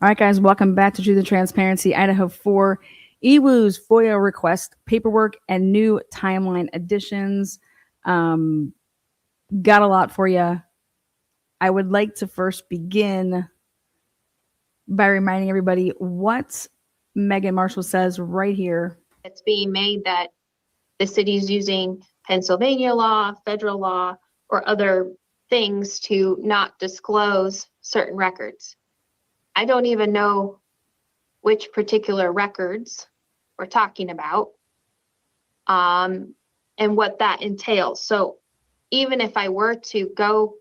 All right, guys, welcome back to Truth and Transparency, Idaho4, EWU's Foia request, paperwork, and new timeline additions. Got a lot for you. I would like to first begin by reminding everybody what Megan Marshall says right here. It's being made that the city's using Pennsylvania law, federal law, or other things to not disclose certain records. I don't even know which particular records we're talking about, and what that entails. So even if I were to go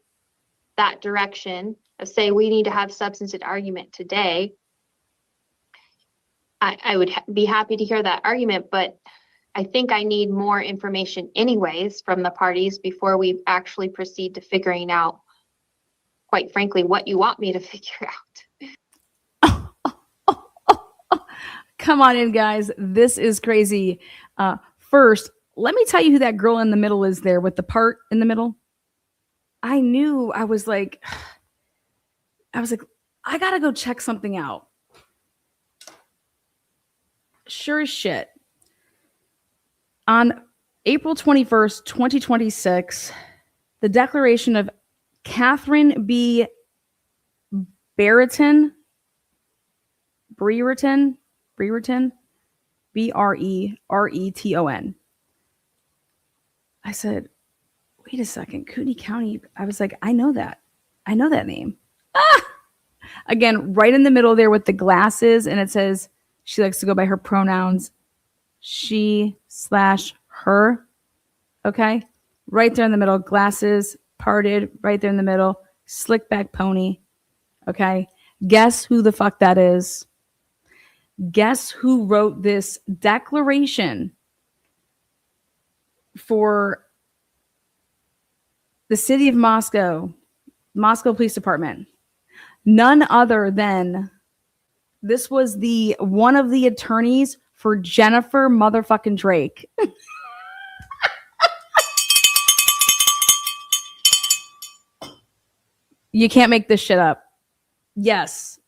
that direction of say we need to have substantive argument today, I would be happy to hear that argument, but I think I need more information anyways from the parties before we actually proceed to figuring out, quite frankly, what you want me to figure out. Come on in, guys. This is crazy. First, let me tell you who that girl in the middle is there with the part in the middle. I knew I was like, I got to go check something out. Sure as shit. On April 21st, 2026, the declaration of Catherine B. Brereton, Brereton, B-R-E-R-E-T-O-N. I said, wait a second, Kootenai County. I was like, I know that name. Again, right in the middle there with the glasses, and it says she likes to go by her pronouns, she/her. Okay, right there in the middle, glasses, parted, right there in the middle, slick back pony. Okay, guess who the fuck that is? Guess who wrote this declaration for the city of Moscow Police Department? None other than, this was the one of the attorneys for Jennifer motherfucking Drake. You can't make this shit up. Yes.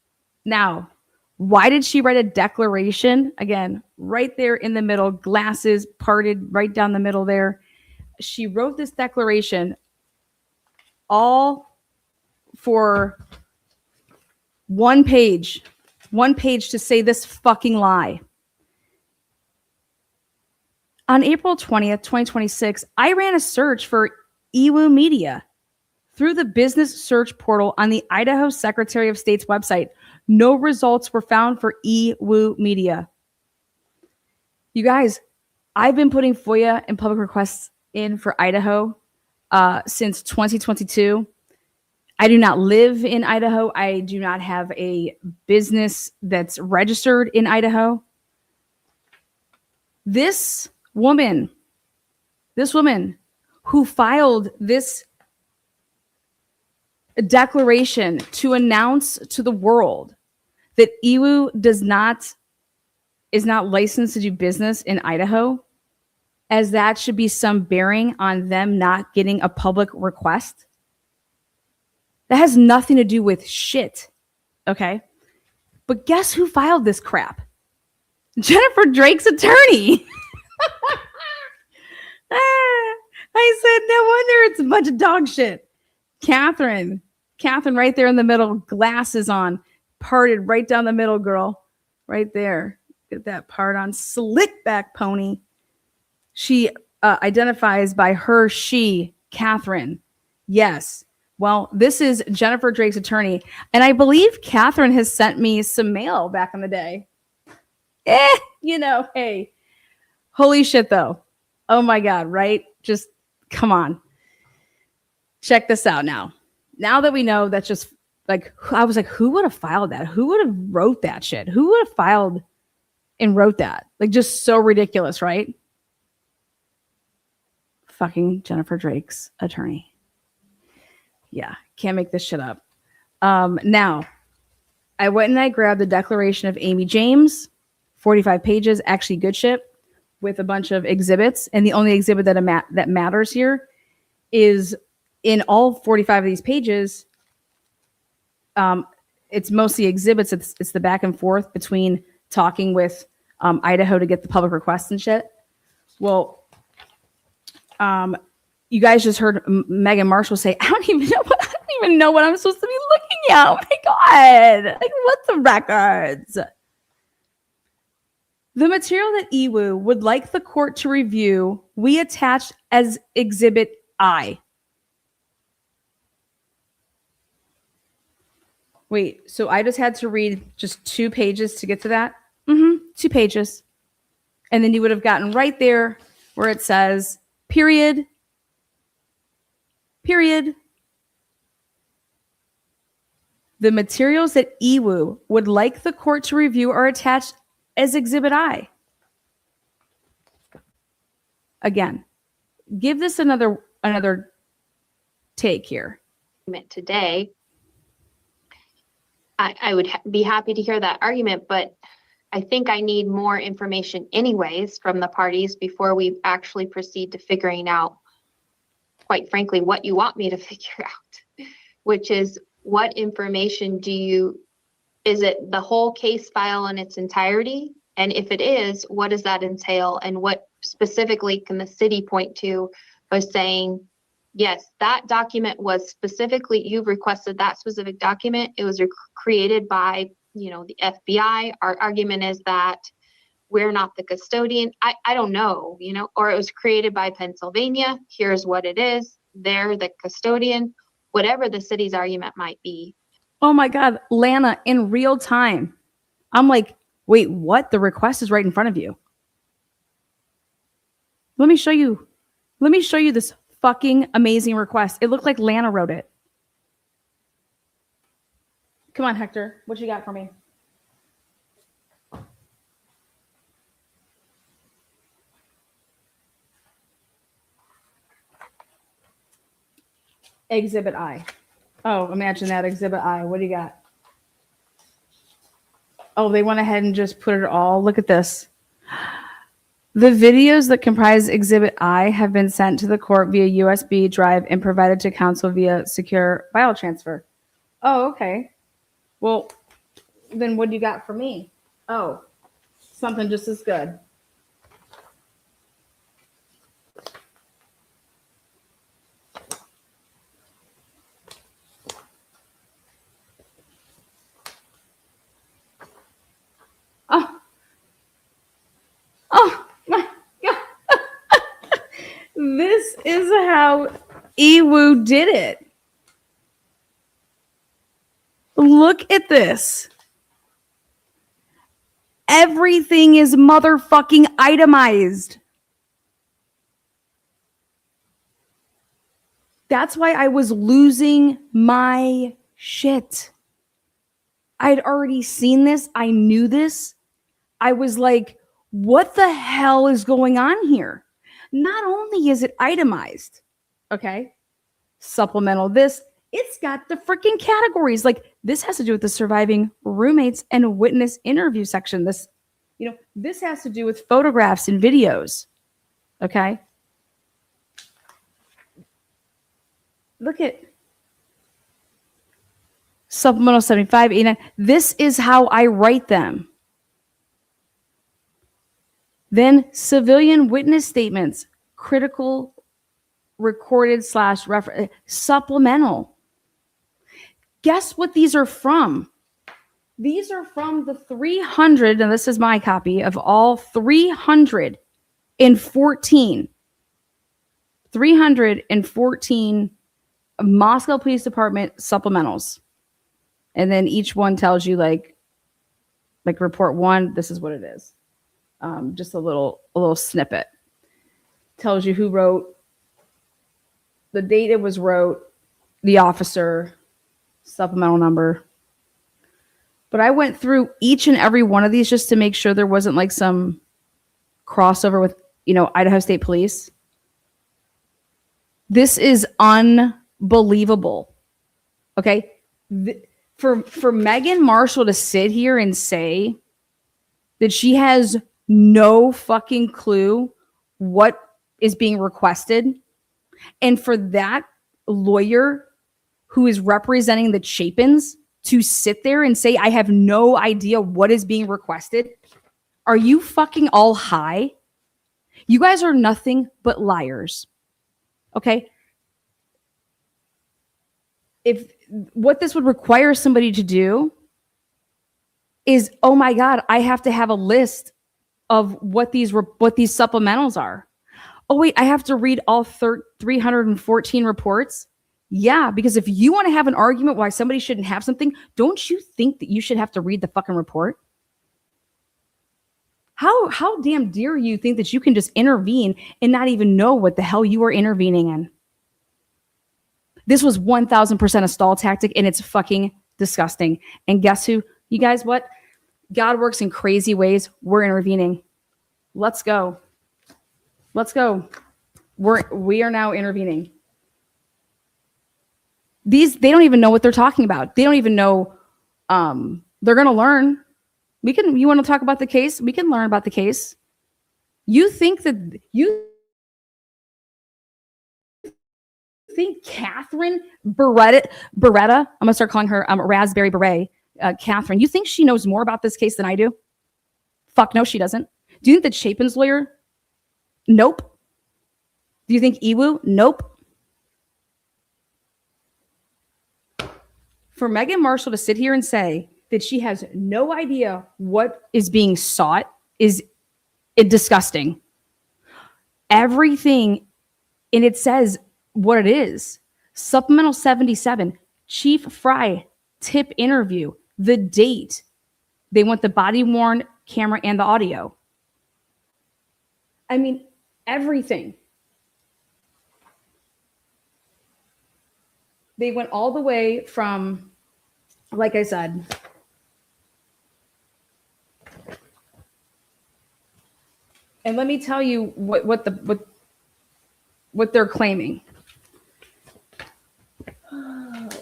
Now, why did she write a declaration? Again, right there in the middle, glasses parted right down the middle there. She wrote this declaration all for one page to say this fucking lie. On April 20th, 2026, I ran a search for EWU Media through the business search portal on the Idaho Secretary of State's website. No results were found for EWU Media. You guys, I've been putting FOIA and public requests in for Idaho since 2022. I do not live in Idaho. I do not have a business that's registered in Idaho. This woman who filed this declaration to announce to the world that EWU is not licensed to do business in Idaho, as that should be some bearing on them not getting a public request. That has nothing to do with shit, okay? But guess who filed this crap? Jennifer Drake's attorney. I said, no wonder it's a bunch of dog shit. Catherine right there in the middle, glasses on, parted right down the middle, girl. Right there. Get that part on. Slick back pony. She identifies by her, she, Catherine. Yes. Well, this is Jennifer Drake's attorney. And I believe Catherine has sent me some mail back in the day. Hey. Holy shit, though. Oh, my God, right? Just come on. Check this out now. Now that we know, that's just like, I was like, who would have filed that? Who would have wrote that shit? Who would have filed and wrote that? Like, just so ridiculous, right? Fucking Jennifer Drake's attorney. Yeah, can't make this shit up. Now, I went and I grabbed the declaration of Amy James, 45 pages, actually good shit, with a bunch of exhibits. And the only exhibit that matters here is in all 45 of these pages, it's mostly exhibits. It's the back and forth between talking with Idaho to get the public requests and shit. Well, you guys just heard Megan Marshall say, I don't even know what I'm supposed to be looking at. Oh my God. Like, what's the records? The material that EWU would like the court to review, we attached as Exhibit I. Wait, so I just had to read just 2 pages to get to that? 2 pages. And then you would have gotten right there where it says, period. The materials that EWU would like the court to review are attached as Exhibit I. Again, give this another take here. Today, I would be happy to hear that argument, but I think I need more information anyways from the parties before we actually proceed to figuring out, quite frankly, what you want me to figure out, which is what information is it the whole case file in its entirety? And if it is, what does that entail? And what specifically can the city point to by saying, yes, that document was specifically, you've requested that specific document. It was created by, the FBI. Our argument is that we're not the custodian. I don't know, or it was created by Pennsylvania. Here's what it is. They're the custodian, whatever the city's argument might be. Oh my God, Lana, in real time. I'm like, wait, what? The request is right in front of you. Let me show you this fucking amazing request. It looked like Lana wrote it. Come on, Hector. What you got for me? Exhibit I. Oh, imagine that, Exhibit I. What do you got? Oh, they went ahead and just put it all. Look at this. The videos that comprise Exhibit I have been sent to the court via USB drive and provided to counsel via secure file transfer. Oh, okay. Well, then what do you got for me? Oh, something just as good. Oh my God. This is how EWU did it. Look at this. Everything is motherfucking itemized. That's why I was losing my shit. I'd already seen this. I knew this. I was like, what the hell is going on here? Not only is it itemized, okay, supplemental this, it's got the freaking categories. Like, this has to do with the surviving roommates and witness interview section. This has to do with photographs and videos, okay? Look at supplemental 75, 89. This is how I write them. Then civilian witness statements, critical recorded / supplemental. Guess what these are from? These are from the 300, and this is my copy of all 314 Moscow Police Department supplementals. And then each one tells you like report 1, this is what it is. Just a little snippet. Tells you who wrote, the date it was wrote, the officer, supplemental number. But I went through each and every one of these just to make sure there wasn't like some crossover with, Idaho State Police. This is unbelievable. Okay? For Megan Marshall to sit here and say that she has no fucking clue what is being requested, and for that lawyer who is representing the Chapins to sit there and say, I have no idea what is being requested? Are you fucking all high? You guys are nothing but liars. Okay? If what this would require somebody to do is, oh my God, I have to have a list of what these supplementals are. Oh wait, I have to read all 314 reports? Yeah, because if you want to have an argument why somebody shouldn't have something, don't you think that you should have to read the fucking report? How damn dare you think that you can just intervene and not even know what the hell you are intervening in? This was 1000% a stall tactic, and it's fucking disgusting. And guess who? You guys, what? God works in crazy ways. We're intervening. Let's go. Let's go. We are now intervening. They don't even know what they're talking about. They don't even know. They're going to learn. You want to talk about the case? We can learn about the case. You think Catherine Beretta, I'm going to start calling her Raspberry Beret, Catherine, you think she knows more about this case than I do? Fuck no, she doesn't. Do you think that Chapin's lawyer? Nope. Do you think EWU? Nope. For Megan Marshall to sit here and say that she has no idea what is being sought is disgusting. Everything, and it says what it is. Supplemental 77, Chief Fry tip interview, the date. They want the body worn camera and the audio. I mean, everything. They went all the way from, like I said, and let me tell you what they're claiming.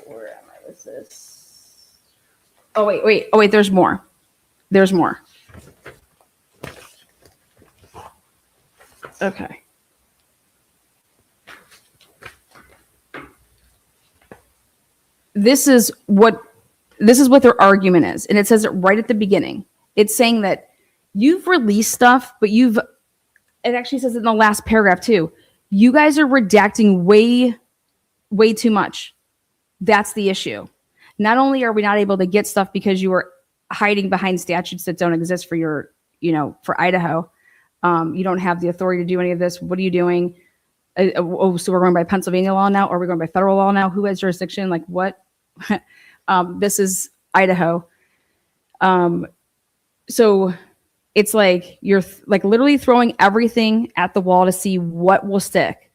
Where am I with this? Oh wait, there's more. There's more. Okay. This is what their argument is, and it says it right at the beginning. It's saying that you've released stuff, but it actually says it in the last paragraph too. You guys are redacting way too much. That's the issue. Not only are we not able to get stuff because you are hiding behind statutes that don't exist for for Idaho. You don't have the authority to do any of this. What are you doing? So we're going by Pennsylvania law now, or we're going by federal law now? Who has jurisdiction? Like what? This is Idaho. So it's like you're literally throwing everything at the wall to see what will stick.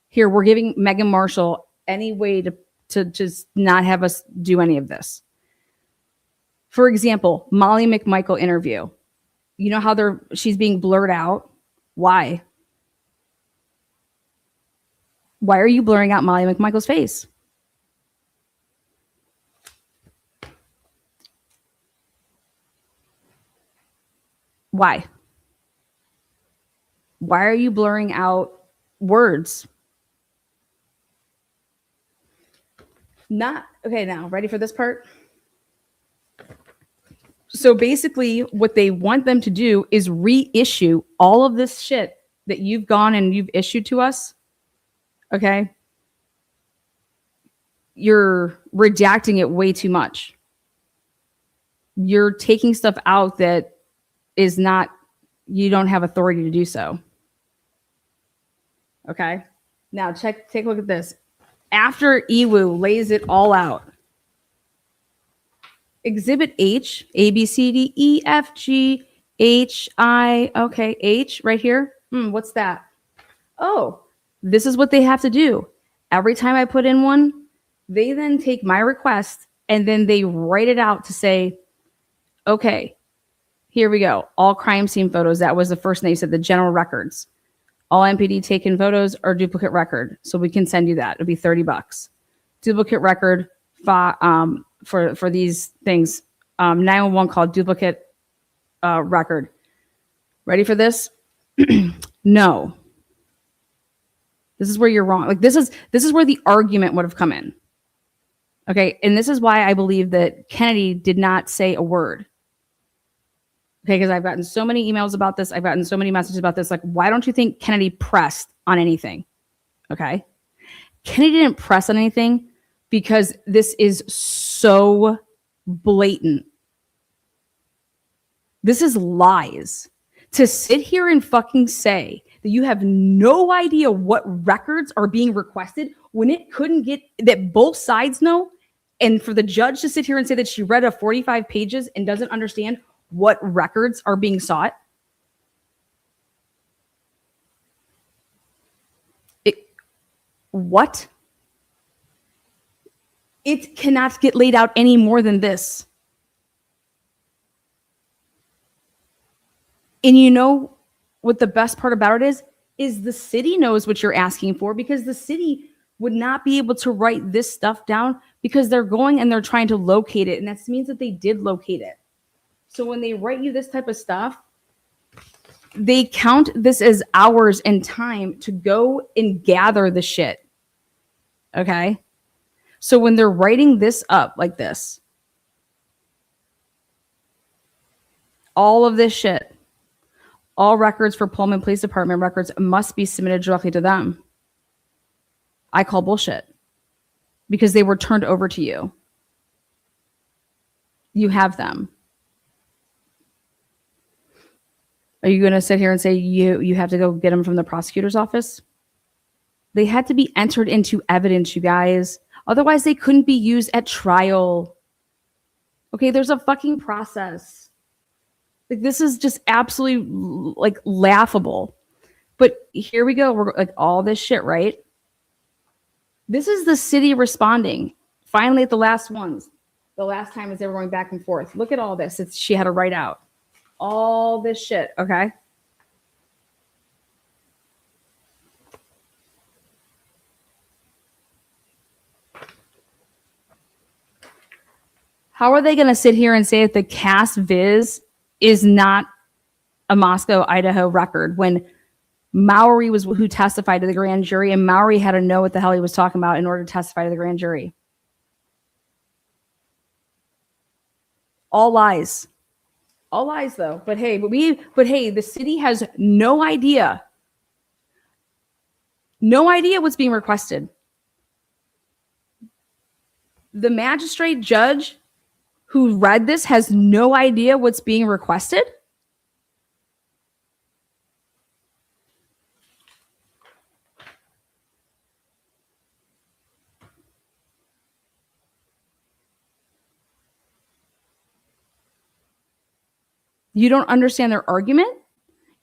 Here, we're giving Megan Marshall any way to just not have us do any of this. For example, Molly McMichael interview. You know how she's being blurred out? Why? Why are you blurring out Molly McMichael's face? Why? Why are you blurring out words? Okay, now, ready for this part? So basically, what they want them to do is reissue all of this shit that you've gone and you've issued to us. Okay? You're redacting it way too much. You're taking stuff out that is not, you don't have authority to do so. Okay? Now take a look at this. After EWU lays it all out, Exhibit H, A, B, C, D, E, F, G, H, I, okay, H right here. What's that? Oh, this is what they have to do. Every time I put in one, they then take my request and then they write it out to say, okay, here we go. All crime scene photos. That was the first thing they said, the general records. All MPD taken photos are duplicate record. So we can send you that. It'll be $30. Duplicate record for these things. 911 call duplicate record. Ready for this? No. This is where you're wrong. Like this is where the argument would have come in. Okay. And this is why I believe that Kennedy did not say a word. Okay. Because I've gotten so many emails about this. I've gotten so many messages about this. Like, why don't you think Kennedy pressed on anything? Okay. Kennedy didn't press on anything because this is so blatant. This is lies. To sit here and fucking say that you have no idea what records are being requested when it couldn't get that both sides know, and for the judge to sit here and say that she read a 45 pages and doesn't understand what records are being sought. What? It cannot get laid out any more than this. And you know what the best part about it is the city knows what you're asking for, because the city would not be able to write this stuff down because they're going and they're trying to locate it. And that means that they did locate it. So when they write you this type of stuff, they count this as hours and time to go and gather the shit. Okay? So when they're writing this up like this, all of this shit, all records for Pullman Police Department records must be submitted directly to them. I call bullshit because they were turned over to you. You have them. Are you going to sit here and say you have to go get them from the prosecutor's office? They had to be entered into evidence, you guys. Otherwise, they couldn't be used at trial. Okay, there's a fucking process. Like, this is just absolutely like laughable. But here we go. We're like all this shit, right? This is the city responding. Finally, at the last ones. The last time as they were going back and forth. Look at all this. She had to write out all this shit. Okay. How are they going to sit here and say that the CAS Viz is not a Moscow, Idaho record when Mowry was who testified to the grand jury, and Mowry had to know what the hell he was talking about in order to testify to the grand jury? All lies. All lies, though. But hey, the city has no idea. No idea what's being requested. The magistrate judge who read this has no idea what's being requested? You don't understand their argument?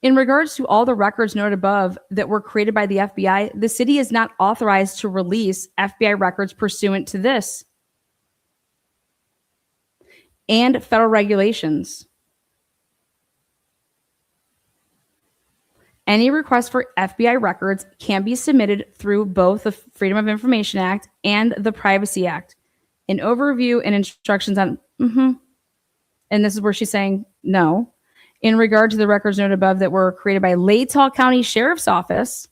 In regards to all the records noted above that were created by the FBI, the city is not authorized to release FBI records pursuant to this and federal regulations. Any request for FBI records can be submitted through both the Freedom of Information Act and the Privacy Act. An overview and instructions on, and this is where she's saying no. In regard to the records noted above that were created by Latah County Sheriff's Office,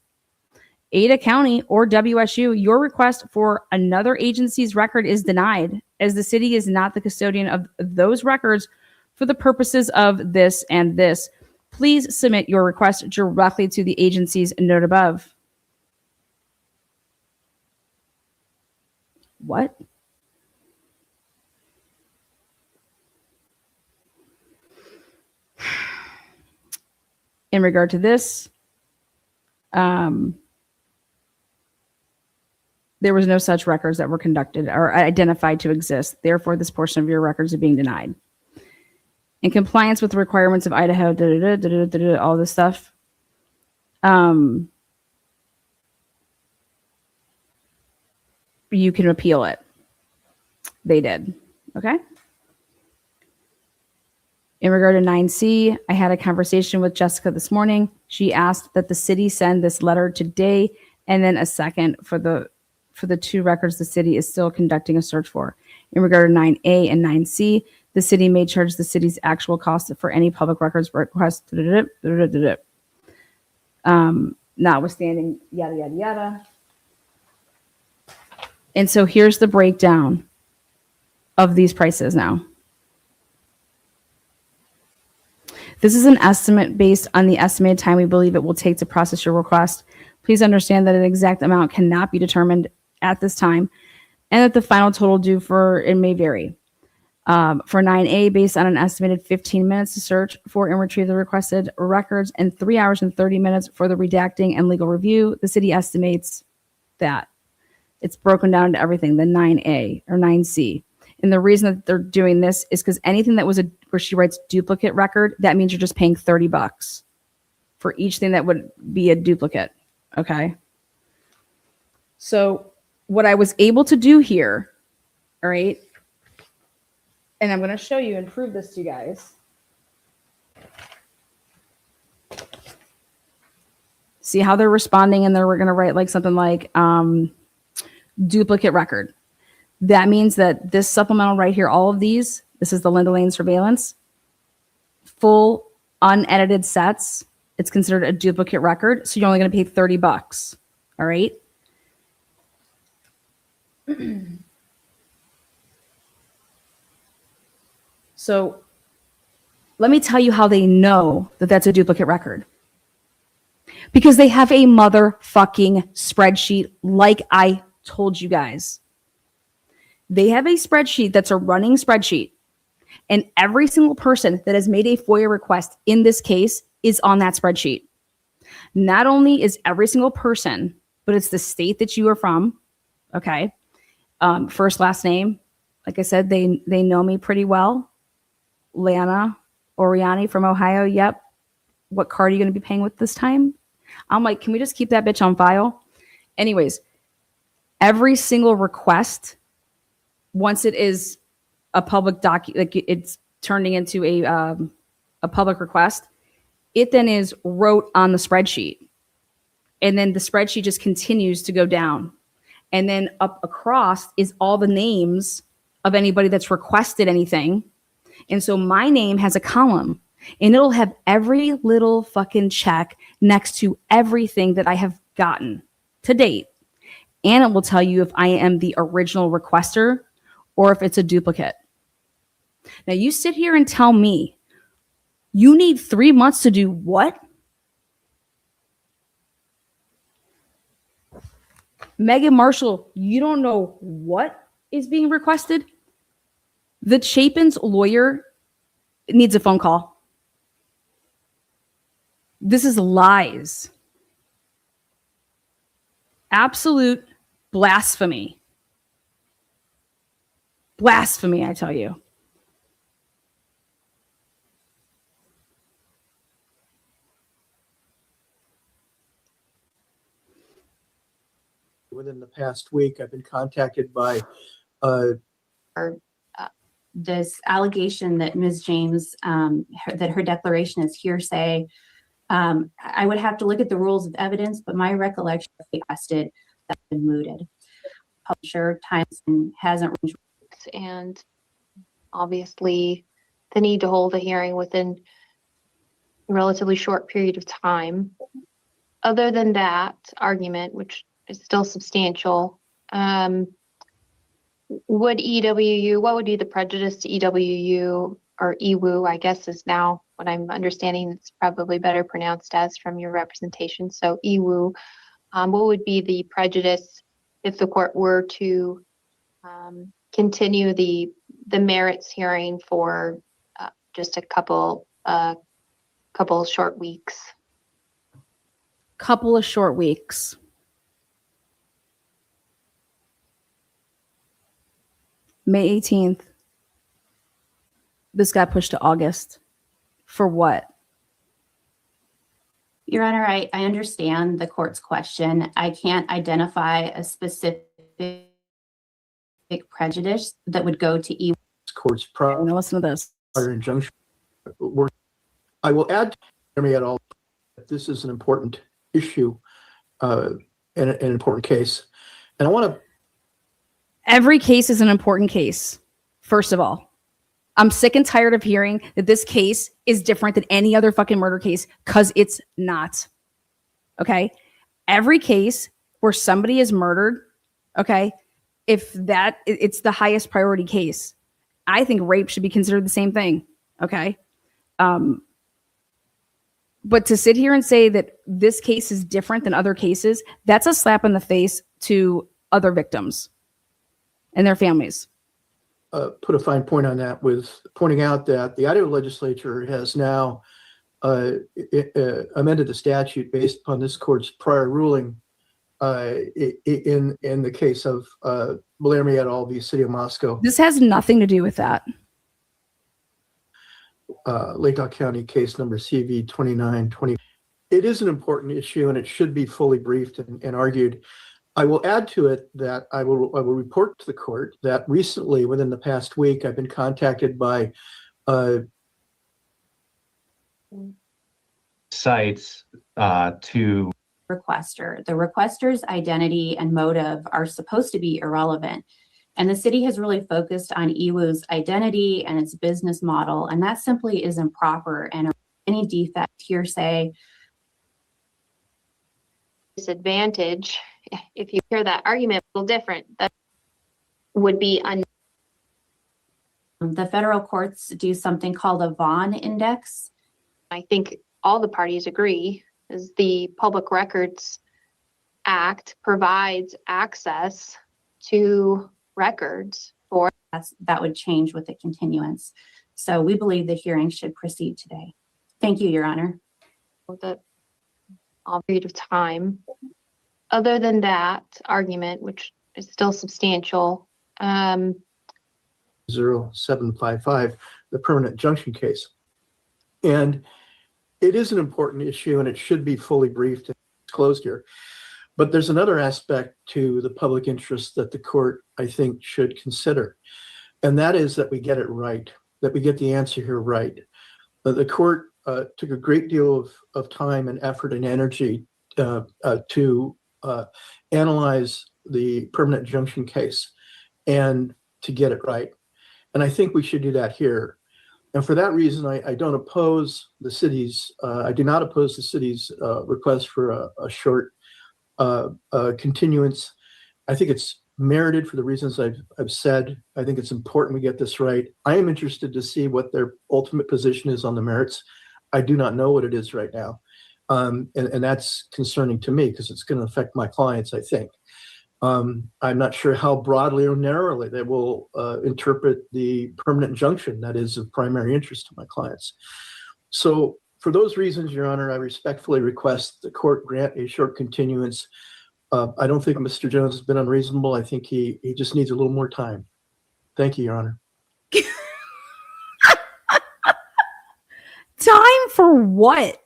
Ada County, or WSU, your request for another agency's record is denied, as the city is not the custodian of those records for the purposes of this and this. Please submit your request directly to the agencies noted above. What? In regard to this, there was no such records that were conducted or identified to exist. Therefore, this portion of your records are being denied. In compliance with the requirements of Idaho, all this stuff. You can appeal it. They did. Okay. In regard to 9C, I had a conversation with Jessica this morning. She asked that the city send this letter today and then a second for the two records the city is still conducting a search for. In regard to 9A and 9C, the city may charge the city's actual cost for any public records request. Notwithstanding, yada, yada, yada. And so here's the breakdown of these prices now. This is an estimate based on the estimated time we believe it will take to process your request. Please understand that an exact amount cannot be determined at this time, and that the final total due for it may vary. For 9A, based on an estimated 15 minutes to search for and retrieve the requested records and 3 hours and 30 minutes for the redacting and legal review, the city estimates that. It's broken down to everything, the 9A or 9C. And the reason that they're doing this is because anything that was where she writes duplicate record, that means you're just paying $30 for each thing that would be a duplicate. Okay. So what I was able to do here, all right, and I'm going to show you and prove this to you guys. See how they're responding, and we're going to write like something like duplicate record. That means that this supplemental right here, all of these, this is the Linda Lane surveillance, full unedited sets, it's considered a duplicate record. So you're only going to pay $30. All right. So let me tell you how they know that that's a duplicate record. Because they have a motherfucking spreadsheet, like I told you guys. They have a spreadsheet that's a running spreadsheet. And every single person that has made a FOIA request in this case is on that spreadsheet. Not only is every single person, but it's the state that you are from. Okay. First, last name. Like I said, they know me pretty well. Lana Oriani from Ohio. Yep. What card are you going to be paying with this time? I'm like, can we just keep that bitch on file? Anyways, every single request, once it is a public document, like it's turning into a public request, it then is wrote on the spreadsheet. And then the spreadsheet just continues to go down. And then up across is all the names of anybody that's requested anything. And so my name has a column, and it'll have every little fucking check next to everything that I have gotten to date. And it will tell you if I am the original requester or if it's a duplicate. Now you sit here and tell me you need 3 months to do what? Megan Marshall, you don't know what is being requested? The Chapin's lawyer needs a phone call. This is lies. Absolute blasphemy. Blasphemy, I tell you. Within the past week, I've been contacted by this allegation that Ms. James, that her declaration is hearsay. I would have to look at the rules of evidence, but my recollection requested that's been mooted. Publisher times hasn't reached. And obviously the need to hold a hearing within a relatively short period of time. Other than that argument, which is still substantial, would EWU, what would be the prejudice to EWU or EWU, I guess is now what I'm understanding, it's probably better pronounced as from your representation. So EWU, what would be the prejudice if the court were to continue the merits hearing for just a couple short weeks? Couple of short weeks. May 18th. This got pushed to August. For what? Your Honor, I understand the court's question. I can't identify a specific prejudice that would go to E. court's Now listen to this. prior injunction. I will add to me at all that this is an important issue and an important case. And I want to. Every case is an important case, first of all. I'm sick and tired of hearing that this case is different than any other fucking murder case, because it's not. Okay? Every case where somebody is murdered, okay, if that, it's the highest priority case. I think rape should be considered the same thing. Okay. But to sit here and say that this case is different than other cases, that's a slap in the face to other victims and their families. Put a fine point on that with pointing out that the Idaho legislature has now amended the statute based upon this court's prior ruling in the case of Bellarmine et al. V. City of Moscow. This has nothing to do with that. Lake County case number CV 2920. It is an important issue and it should be fully briefed and argued. I will add to it that I will report to the court that recently, within the past week, I've been contacted by sites to requester. The requester's identity and motive are supposed to be irrelevant. And the city has really focused on EWU's identity and its business model, and that simply is improper. And any defect, hearsay, disadvantage, if you hear that argument a little different, that would be the federal courts do something called a Vaughan index. I think all the parties agree, is the Public Records Act provides access to records for. That would change with the continuance. So we believe the hearing should proceed today. Thank you, Your Honor. the all period of time. Other than that argument, which is still substantial, 0755, the permanent injunction case. And it is an important issue and it should be fully briefed and disclosed here. But there's another aspect to the public interest that the court, I think, should consider. And that is that we get it right, that we get the answer here right. The court took a great deal of time and effort and energy to analyze the permanent injunction case and to get it right. And I think we should do that here. And for that reason, I don't oppose the city's, I do not oppose the city's request for a short continuance. I think it's merited for the reasons I've said. I think it's important we get this right. I am interested to see what their ultimate position is on the merits. I do not know what it is right now. And that's concerning to me because it's going to affect my clients, I think. I'm not sure how broadly or narrowly they will interpret the permanent injunction that is of primary interest to my clients. So for those reasons, Your Honor, I respectfully request the court grant a short continuance. I don't think Mr. Jones has been unreasonable. I think he just needs a little more time. Thank you, Your Honor. Time for what?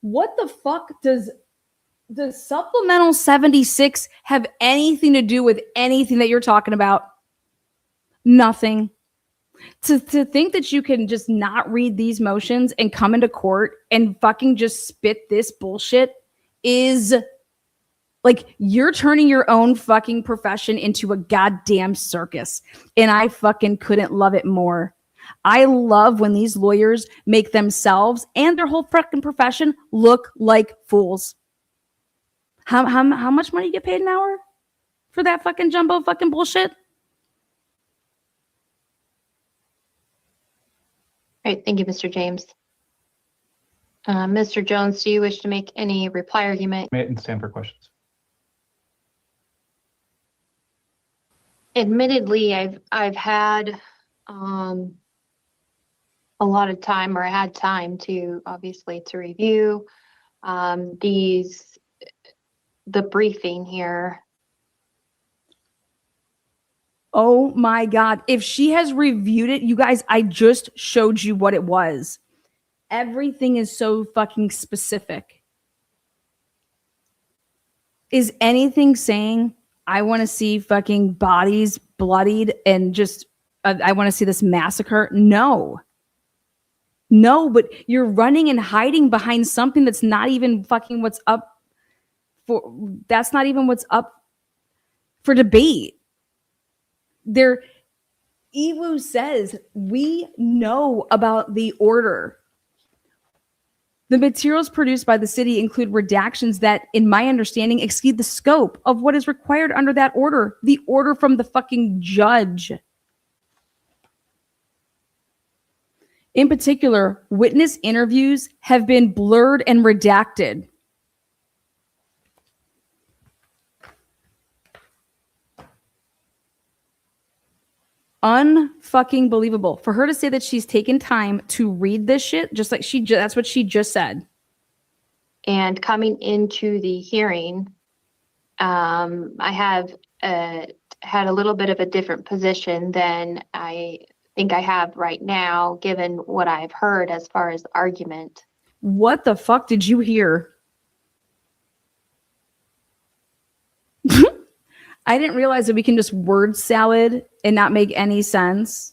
What the fuck does the supplemental 76 have anything to do with anything that you're talking about? Nothing. To think that you can just not read these motions and come into court and fucking just spit this bullshit is like you're turning your own fucking profession into a goddamn circus. And I fucking couldn't love it more. I love when these lawyers make themselves and their whole fucking profession look like fools. How much money you get paid an hour for that fucking jumbo fucking bullshit? All right, thank you, Mr. James. Mr. Jones, do you wish to make any reply argument? May it stand for questions. Admittedly, I've had a lot of time, or I had time to obviously to review the briefing here. Oh my God. If she has reviewed it, you guys, I just showed you what it was. Everything is so fucking specific. Is anything saying I want to see fucking bodies bloodied and just, I want to see this massacre? No. No, but you're running and hiding behind something that's not even fucking what's up for, that's not even what's up for debate. EWU says we know about the order. The materials produced by the city include redactions that, in my understanding, exceed the scope of what is required under that order. The order from the fucking judge. In particular, witness interviews have been blurred and redacted. Unfucking believable. For her to say that she's taken time to read this shit, just like that's what she just said. And coming into the hearing, I have had a little bit of a different position than I think I have right now, given what I've heard as far as the argument. What the fuck did you hear? I didn't realize that we can just word salad and not make any sense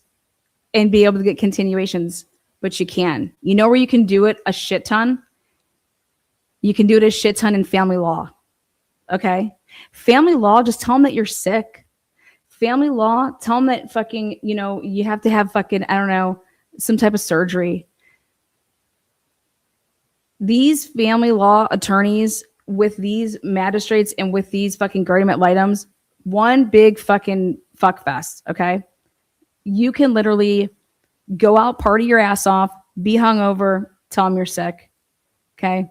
and be able to get continuations, but you can. You know where you can do it a shit ton? You can do it a shit ton in family law. Okay? Family law, just tell them that you're sick. Family law, tell them that fucking, you have to have fucking, I don't know, some type of surgery. These family law attorneys with these magistrates and with these fucking guardian ad litems, one big fucking fuck fest, okay? You can literally go out, party your ass off, be hungover, tell them you're sick, okay?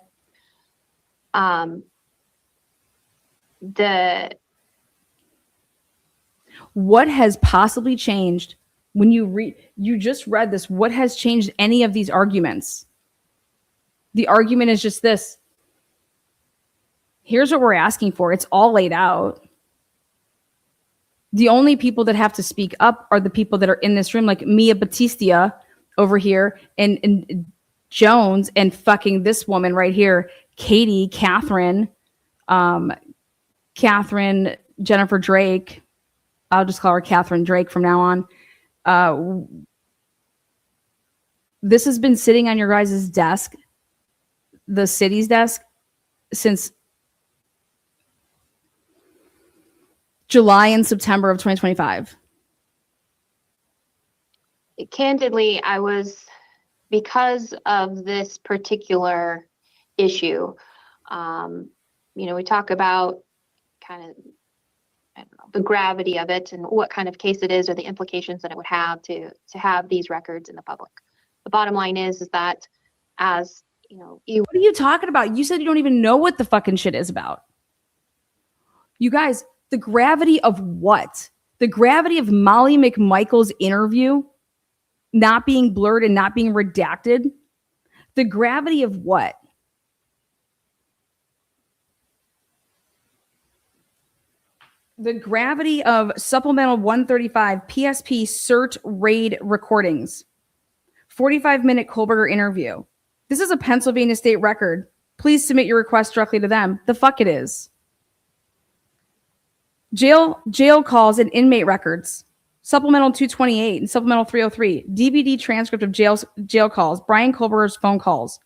What has possibly changed when you just read this? What has changed any of these arguments? The argument is just this. Here's what we're asking for. It's all laid out. The only people that have to speak up are the people that are in this room, like Mia Batistia over here and Jones and fucking this woman right here, Catherine Jennifer Drake. I'll just call her Catherine Drake from now on. This has been sitting on your guys' desk, the city's desk, since July and September of 2025. Candidly, because of this particular issue, we talk about kind of, I don't know, the gravity of it and what kind of case it is or the implications that it would have to have these records in the public. The bottom line is that as, what are you talking about? You said you don't even know what the fucking shit is about. You guys, the gravity of what? The gravity of Molly McMichael's interview not being blurred and not being redacted? The gravity of what? The gravity of supplemental 135 PSP cert raid recordings. 45-minute Kohlberger interview. This is a Pennsylvania state record. Please submit your request directly to them. The fuck it is. Jail calls and inmate records. Supplemental 228 and supplemental 303. DVD transcript of jail calls. Brian Kohlberger's phone calls.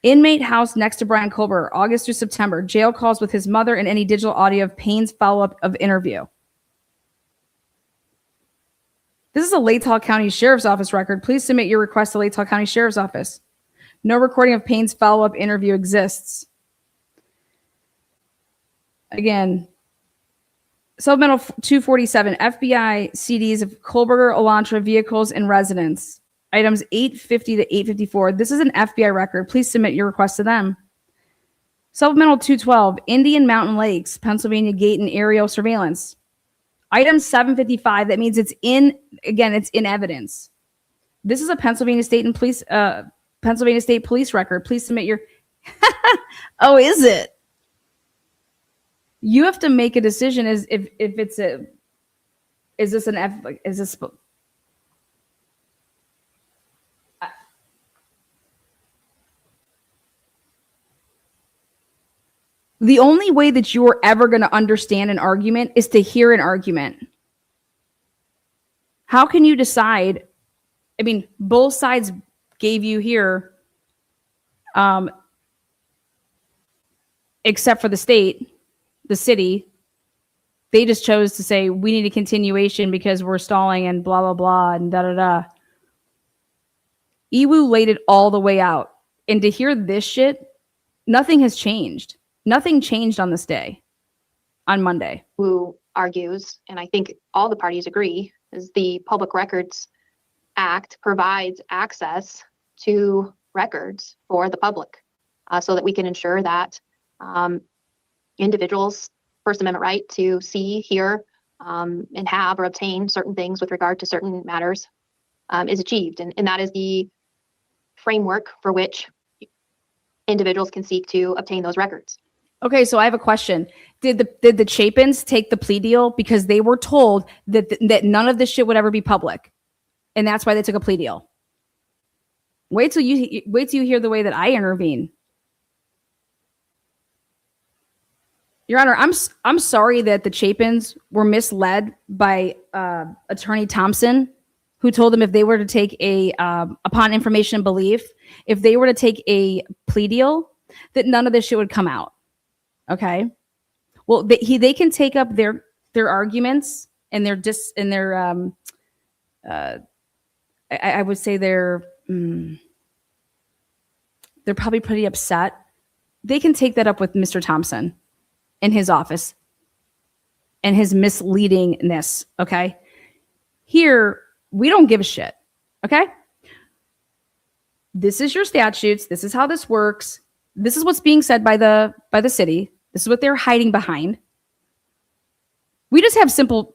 Inmate house next to Brian Kohlberger, August through September. Jail calls with his mother and any digital audio of Payne's follow-up of interview. This is a Latah County Sheriff's Office record. Please submit your request to Latah County Sheriff's Office. No recording of Payne's follow-up interview exists. Again, supplemental 247, FBI CDs of Kohlberger Elantra vehicles and residence. Items 850 to 854. This is an FBI record. Please submit your request to them. Supplemental 212, Indian Mountain Lakes, Pennsylvania gate and aerial surveillance. Item 755, that means it's in evidence. This is a Pennsylvania State Police record. Please submit your... Oh, is it? You have to make a decision as if it's a... Is this an F... Is this... The only way that you're ever going to understand an argument is to hear an argument. How can you decide? I mean, both sides gave you here, except for the state, the city. They just chose to say, we need a continuation because we're stalling and blah, blah, blah, and da-da-da. EWU laid it all the way out. And to hear this shit, nothing has changed. Nothing changed on this day, on Monday. Who argues, and I think all the parties agree, is the Public Records Act provides access to records for the public so that we can ensure that individuals' First Amendment right to see, hear, and have or obtain certain things with regard to certain matters is achieved. And that is the framework for which individuals can seek to obtain those records. Okay, so I have a question. Did the Chapins take the plea deal because they were told that none of this shit would ever be public, and that's why they took a plea deal? Wait till you hear the way that I intervene. Your Honor, I'm sorry that the Chapins were misled by Attorney Thompson, who told them if they were to take upon information and belief, if they were to take a plea deal, that none of this shit would come out. Okay. Well, they can take up their arguments and I would say they're probably pretty upset. They can take that up with Mr. Thompson in his office and his misleadingness. Okay. Here, we don't give a shit. Okay. This is your statutes. This is how this works. This is what's being said by the city. This is what they're hiding behind. We just have simple,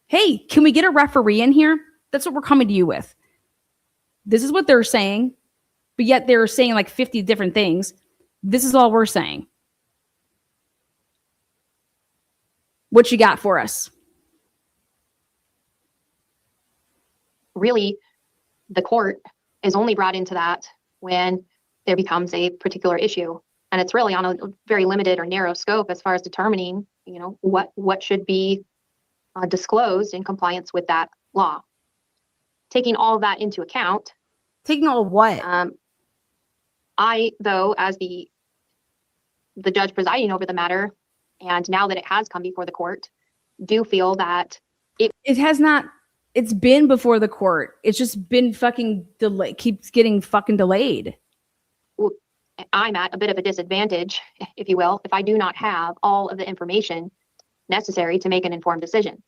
hey, can we get a referee in here? That's what we're coming to you with. This is what they're saying, but yet they're saying like 50 different things. This is all we're saying. What you got for us? Really, the court is only brought into that when there becomes a particular issue. And it's really on a very limited or narrow scope as far as determining, what should be disclosed in compliance with that law. Taking all of that into account. Taking all of what? I, though, as the judge presiding over the matter, and now that it has come before the court, do feel that it has not. It's been before the court. It's just been fucking delayed. Keeps getting fucking delayed. I'm at a bit of a disadvantage, if you will, if I do not have all of the information necessary to make an informed decision.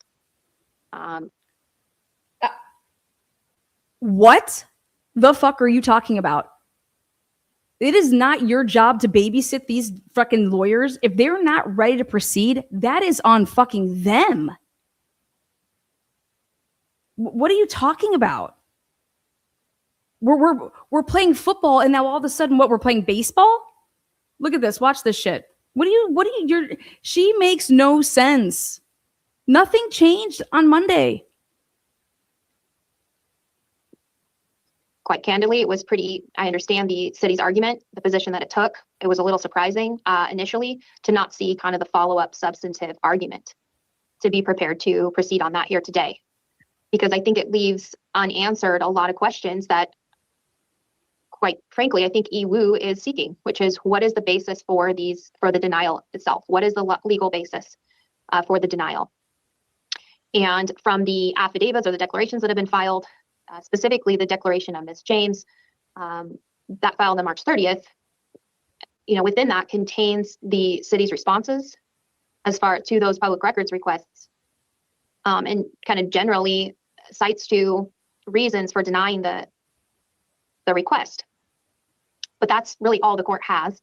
What the fuck are you talking about? It is not your job to babysit these fucking lawyers. If they're not ready to proceed, that is on fucking them. What are you talking about? We're playing football and now all of a sudden we're playing baseball? Look at this. Watch this shit. She makes no sense. Nothing changed on Monday. Quite candidly, it was I understand the city's argument, the position that it took. It was a little surprising initially to not see kind of the follow-up substantive argument, to be prepared to proceed on that here today. Because I think it leaves unanswered a lot of questions that, quite frankly, I think EWU is seeking, which is what is the basis for the denial itself? What is the legal basis for the denial? And from the affidavits or the declarations that have been filed, specifically the declaration of Ms. James, that filed on March 30th, within that contains the city's responses as far to those public records requests, and kind of generally cites to reasons for denying the request. But that's really all the court has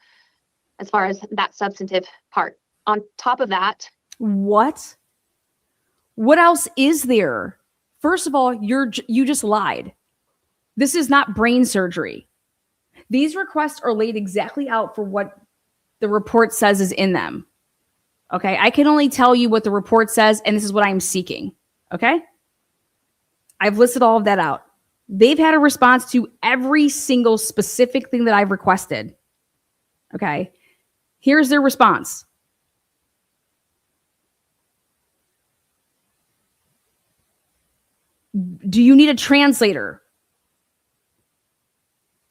as far as that substantive part. On top of that, what else is there? First of all, you just lied. This is not brain surgery. These requests are laid exactly out for what the report says is in them. Okay, I can only tell you what the report says, and this is what I'm seeking. Okay, I've listed all of that out. They've had a response to every single specific thing that I've requested. Okay, here's their response. Do you need a translator?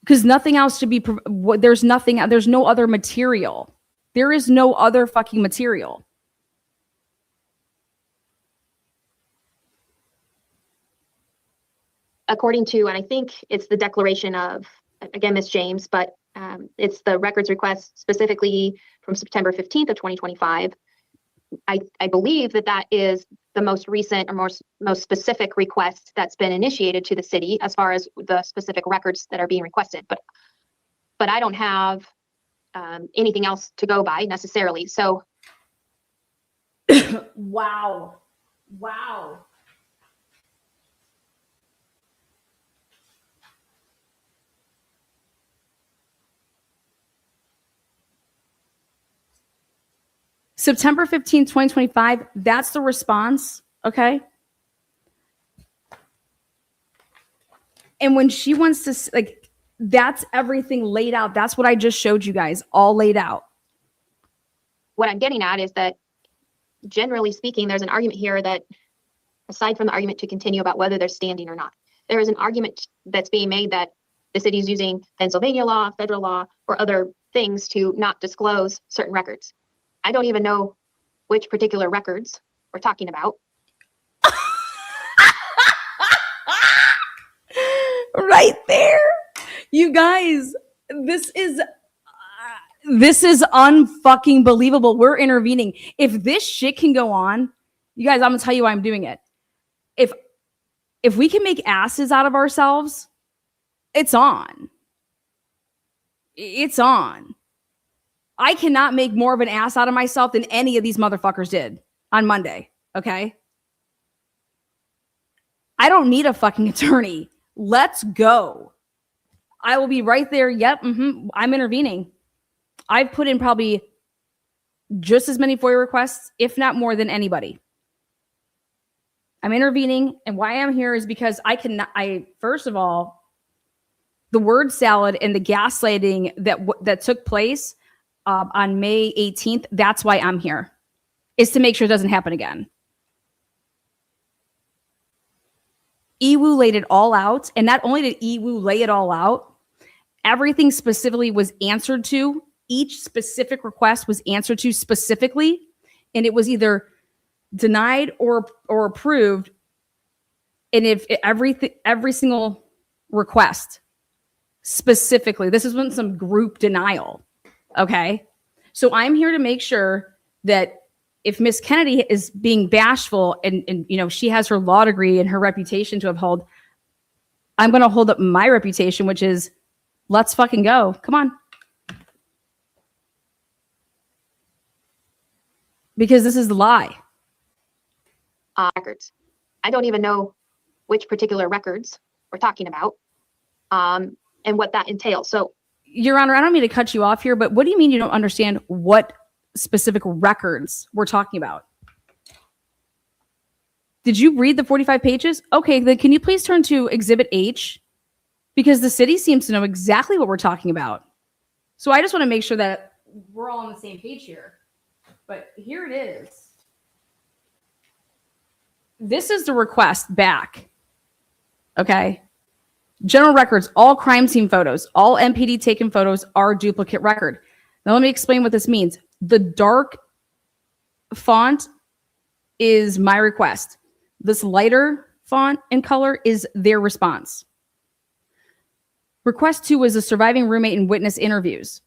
Because nothing else should be, there's no other material. There is no other fucking material. according to, and I think it's the declaration of, again, Ms. James, but it's the records request specifically from September 15th of 2025. I believe that is the most recent or most specific request that's been initiated to the city as far as the specific records that are being requested. But I don't have anything else to go by necessarily. So Wow. Wow. September 15th, 2025, that's the response, okay? And when she wants to, like, that's everything laid out. That's what I just showed you guys, all laid out. what I'm getting at is that generally speaking, there's an argument here that aside from the argument to continue about whether they're standing or not, there is an argument that's being made that the city is using Pennsylvania law, federal law, or other things to not disclose certain records. I don't even know which particular records we're talking about. Right there. You guys, this is unfucking believable. We're intervening. If this shit can go on, you guys, I'm gonna tell you why I'm doing it. If we can make asses out of ourselves, it's on. It's on. I cannot make more of an ass out of myself than any of these motherfuckers did on Monday. Okay. I don't need a fucking attorney. Let's go. I will be right there. Yep. I'm intervening. I've put in probably just as many FOIA requests, if not more than anybody. I'm intervening. And why I'm here is because first of all, the word salad and the gaslighting that took place on May 18th, that's why I'm here, is to make sure it doesn't happen again. EWU laid it all out. And not only did EWU lay it all out, everything specifically was answered to. Each specific request was answered to specifically. And it was either denied or approved. And if every single request specifically, this isn't some group denial. Okay. So I'm here to make sure that if Miss Kennedy is being bashful and you know, she has her law degree and her reputation to uphold, I'm going to hold up my reputation, which is let's fucking go. Come on. Because this is the lie. Records. I don't even know which particular records we're talking about and what that entails. So, Your Honor, I don't mean to cut you off here, but what do you mean you don't understand what specific records we're talking about? Did you read the 45 pages? Okay, then can you please turn to Exhibit H? Because the city seems to know exactly what we're talking about. So I just want to make sure that we're all on the same page here. But here it is. This is the request back. Okay. General records, all crime scene photos, all MPD taken photos are duplicate record. Now let me explain what this means. The dark font is my request. This lighter font and color is their response. Request 2 was the surviving roommate and witness interviews.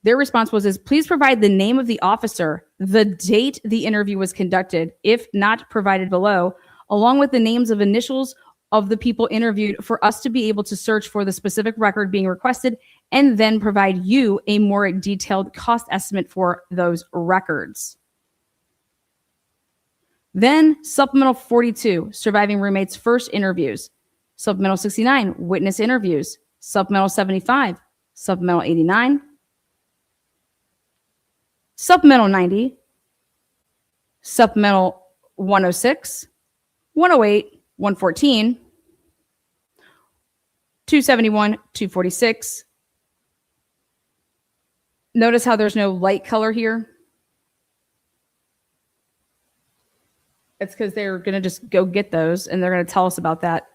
Their response was, please provide the name of the officer, the date the interview was conducted, if not provided below, along with the names of initials of the people interviewed for us to be able to search for the specific record being requested and then provide you a more detailed cost estimate for those records. Then supplemental 42, surviving roommates first interviews. Supplemental 69, witness interviews. Supplemental 75, supplemental 89, supplemental 90, supplemental 106, 108, 114, 271, 246. Notice how there's no light color here. It's because they're going to just go get those and they're going to tell us about that.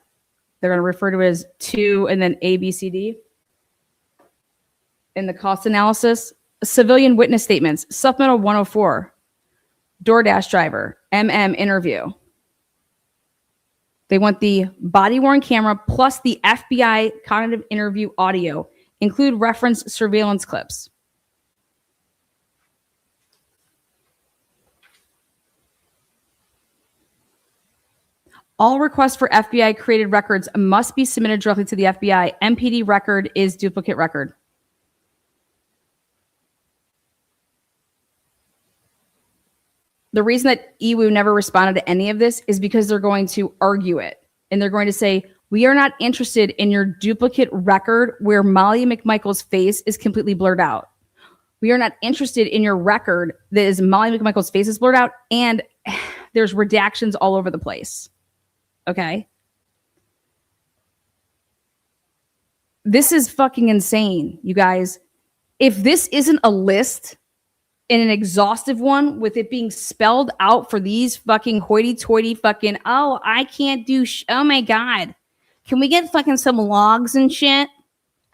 They're going to refer to it as 2 and then A, B, C, D. In the cost analysis, civilian witness statements, supplemental 104, DoorDash driver, MM interview. They want the body-worn camera plus the FBI cognitive interview audio. Include reference surveillance clips. All requests for FBI created records must be submitted directly to the FBI. MPD record is duplicate record. The reason that EWU never responded to any of this is because they're going to argue it. And they're going to say, we are not interested in your duplicate record where Molly McMichael's face is completely blurred out. We are not interested in your record that is Molly McMichael's face is blurred out and there's redactions all over the place. Okay? This is fucking insane, you guys. If this isn't a list and an exhaustive one with it being spelled out for these fucking hoity-toity fucking, oh, I can't do, oh my God. Can we get fucking some logs and shit?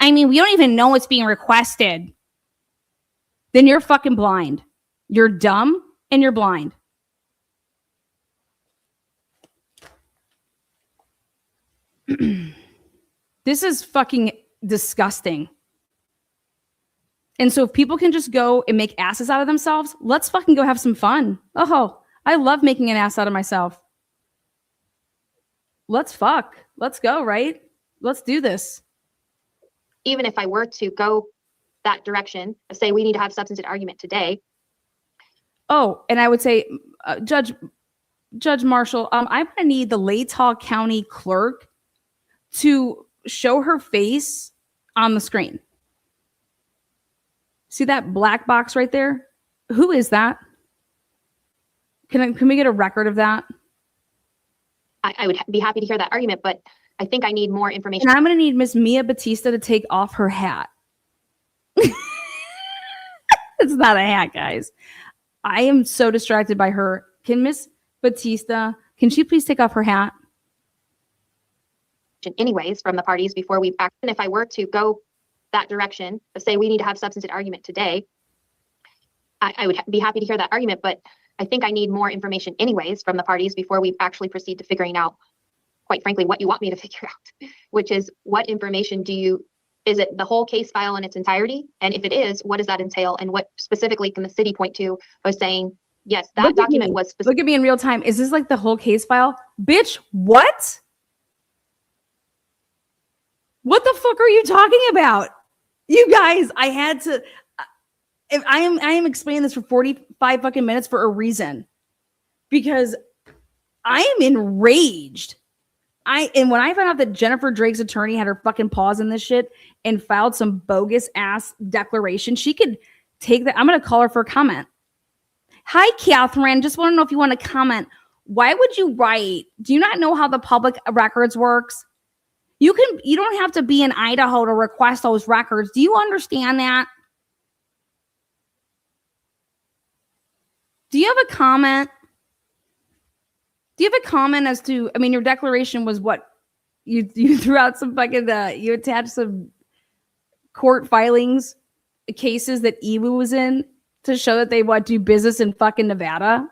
I mean, we don't even know what's being requested. Then you're fucking blind. You're dumb and you're blind. This is fucking disgusting. And so if people can just go and make asses out of themselves, let's fucking go have some fun. Oh, I love making an ass out of myself. Let's fuck. Let's go, right? Let's do this. Even if I were to go that direction, say we need to have substantive argument today. Oh, and I would say, Judge Marshall, I'm going to need the Latah County clerk to show her face on the screen. See that black box right there? Who is that? Can we get a record of that? I would be happy to hear that argument, but I think I need more information. And I'm going to need Miss Mia Batista to take off her hat. It's not a hat, guys. I am so distracted by her. Can Miss Batista, can she please take off her hat? Anyways, from the parties before we act. And if I were to go that direction, say we need to have substantive argument today, I would be happy to hear that argument, but I think I need more information anyways from the parties before we actually proceed to figuring out, quite frankly, what you want me to figure out, which is what information is it the whole case file in its entirety? And if it is, what does that entail? And what specifically can the city point to of saying, yes, that document was specific. Look at me in real time. Is this like the whole case file? Bitch, what? What the fuck are you talking about? You guys, I had to, if I am explaining this for 45 fucking minutes for a reason, because I am enraged. And when I found out that Jennifer Drake's attorney had her fucking paws in this shit and filed some bogus ass declaration, she could take that. I'm going to call her for a comment. Hi, Catherine. Just want to know if you want to comment. Why would you write? Do you not know how the public records works? You don't have to be in Idaho to request those records. Do you understand that? Do you have a comment? Do you have a comment as to, I mean, your declaration was what? You threw out some fucking, you attached some court filings, cases that EWU was in to show that they do business in fucking Nevada.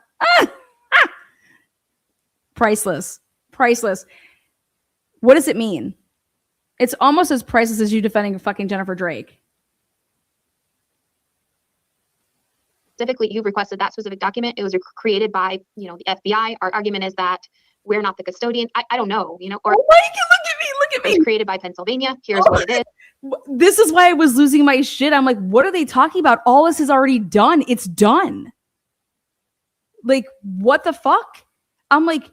Priceless. Priceless. What does it mean? It's almost as priceless as you defending fucking Jennifer Drake. Specifically, you requested that specific document. It was created by, the FBI. Our argument is that we're not the custodian. I don't know, or look at me. It was created by Pennsylvania. Here's what it is. This is why I was losing my shit. I'm like, what are they talking about? All this is already done. It's done. Like, what the fuck? I'm like,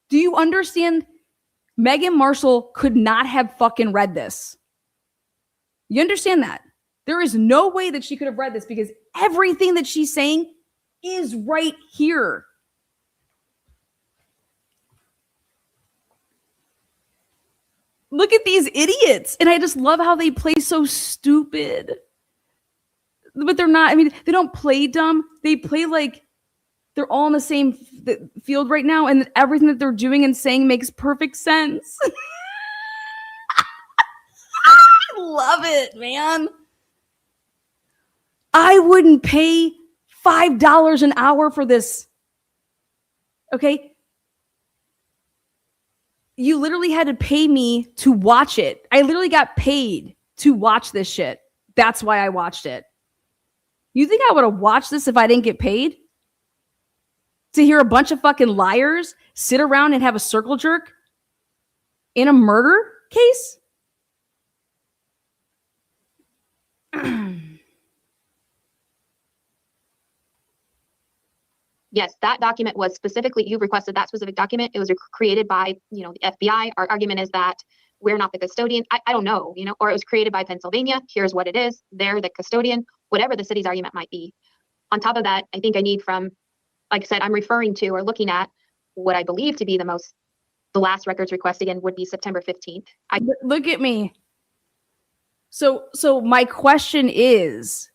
do you understand? Megan Marshall could not have fucking read this. You understand that? There is no way that she could have read this because everything that she's saying is right here. Look at these idiots. And I just love how they play so stupid. But they're not, I mean, they don't play dumb. They play like they're all in the same field right now. And everything that they're doing and saying makes perfect sense. I love it, man. I wouldn't pay $5 an hour for this. Okay? You literally had to pay me to watch it. I literally got paid to watch this shit. That's why I watched it. You think I would have watched this if I didn't get paid? To hear a bunch of fucking liars sit around and have a circle jerk in a murder case? Yes, that document was specifically, you requested that specific document. It was created by, the FBI. Our argument is that we're not the custodian. I don't know, or it was created by Pennsylvania. Here's what it is. They're the custodian, whatever the city's argument might be. On top of that, I think I need from, like I said, I'm referring to or looking at what I believe to be the last records request again would be September 15th. Look at me. So my question is,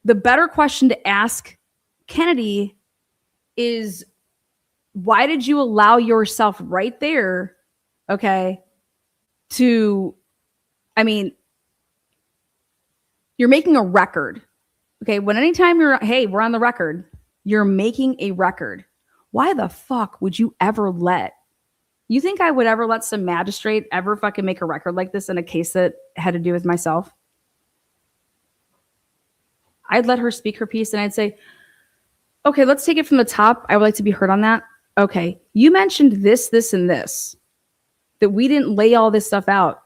the better question to ask Kennedy is, why did you allow yourself right there, okay, you're making a record, okay? Anytime we're on the record, you're making a record. Why the fuck would you you think I would ever let some magistrate ever fucking make a record like this in a case that had to do with myself? I'd let her speak her piece and I'd say, okay, let's take it from the top. I would like to be heard on that. Okay, you mentioned this, and this, that we didn't lay all this stuff out.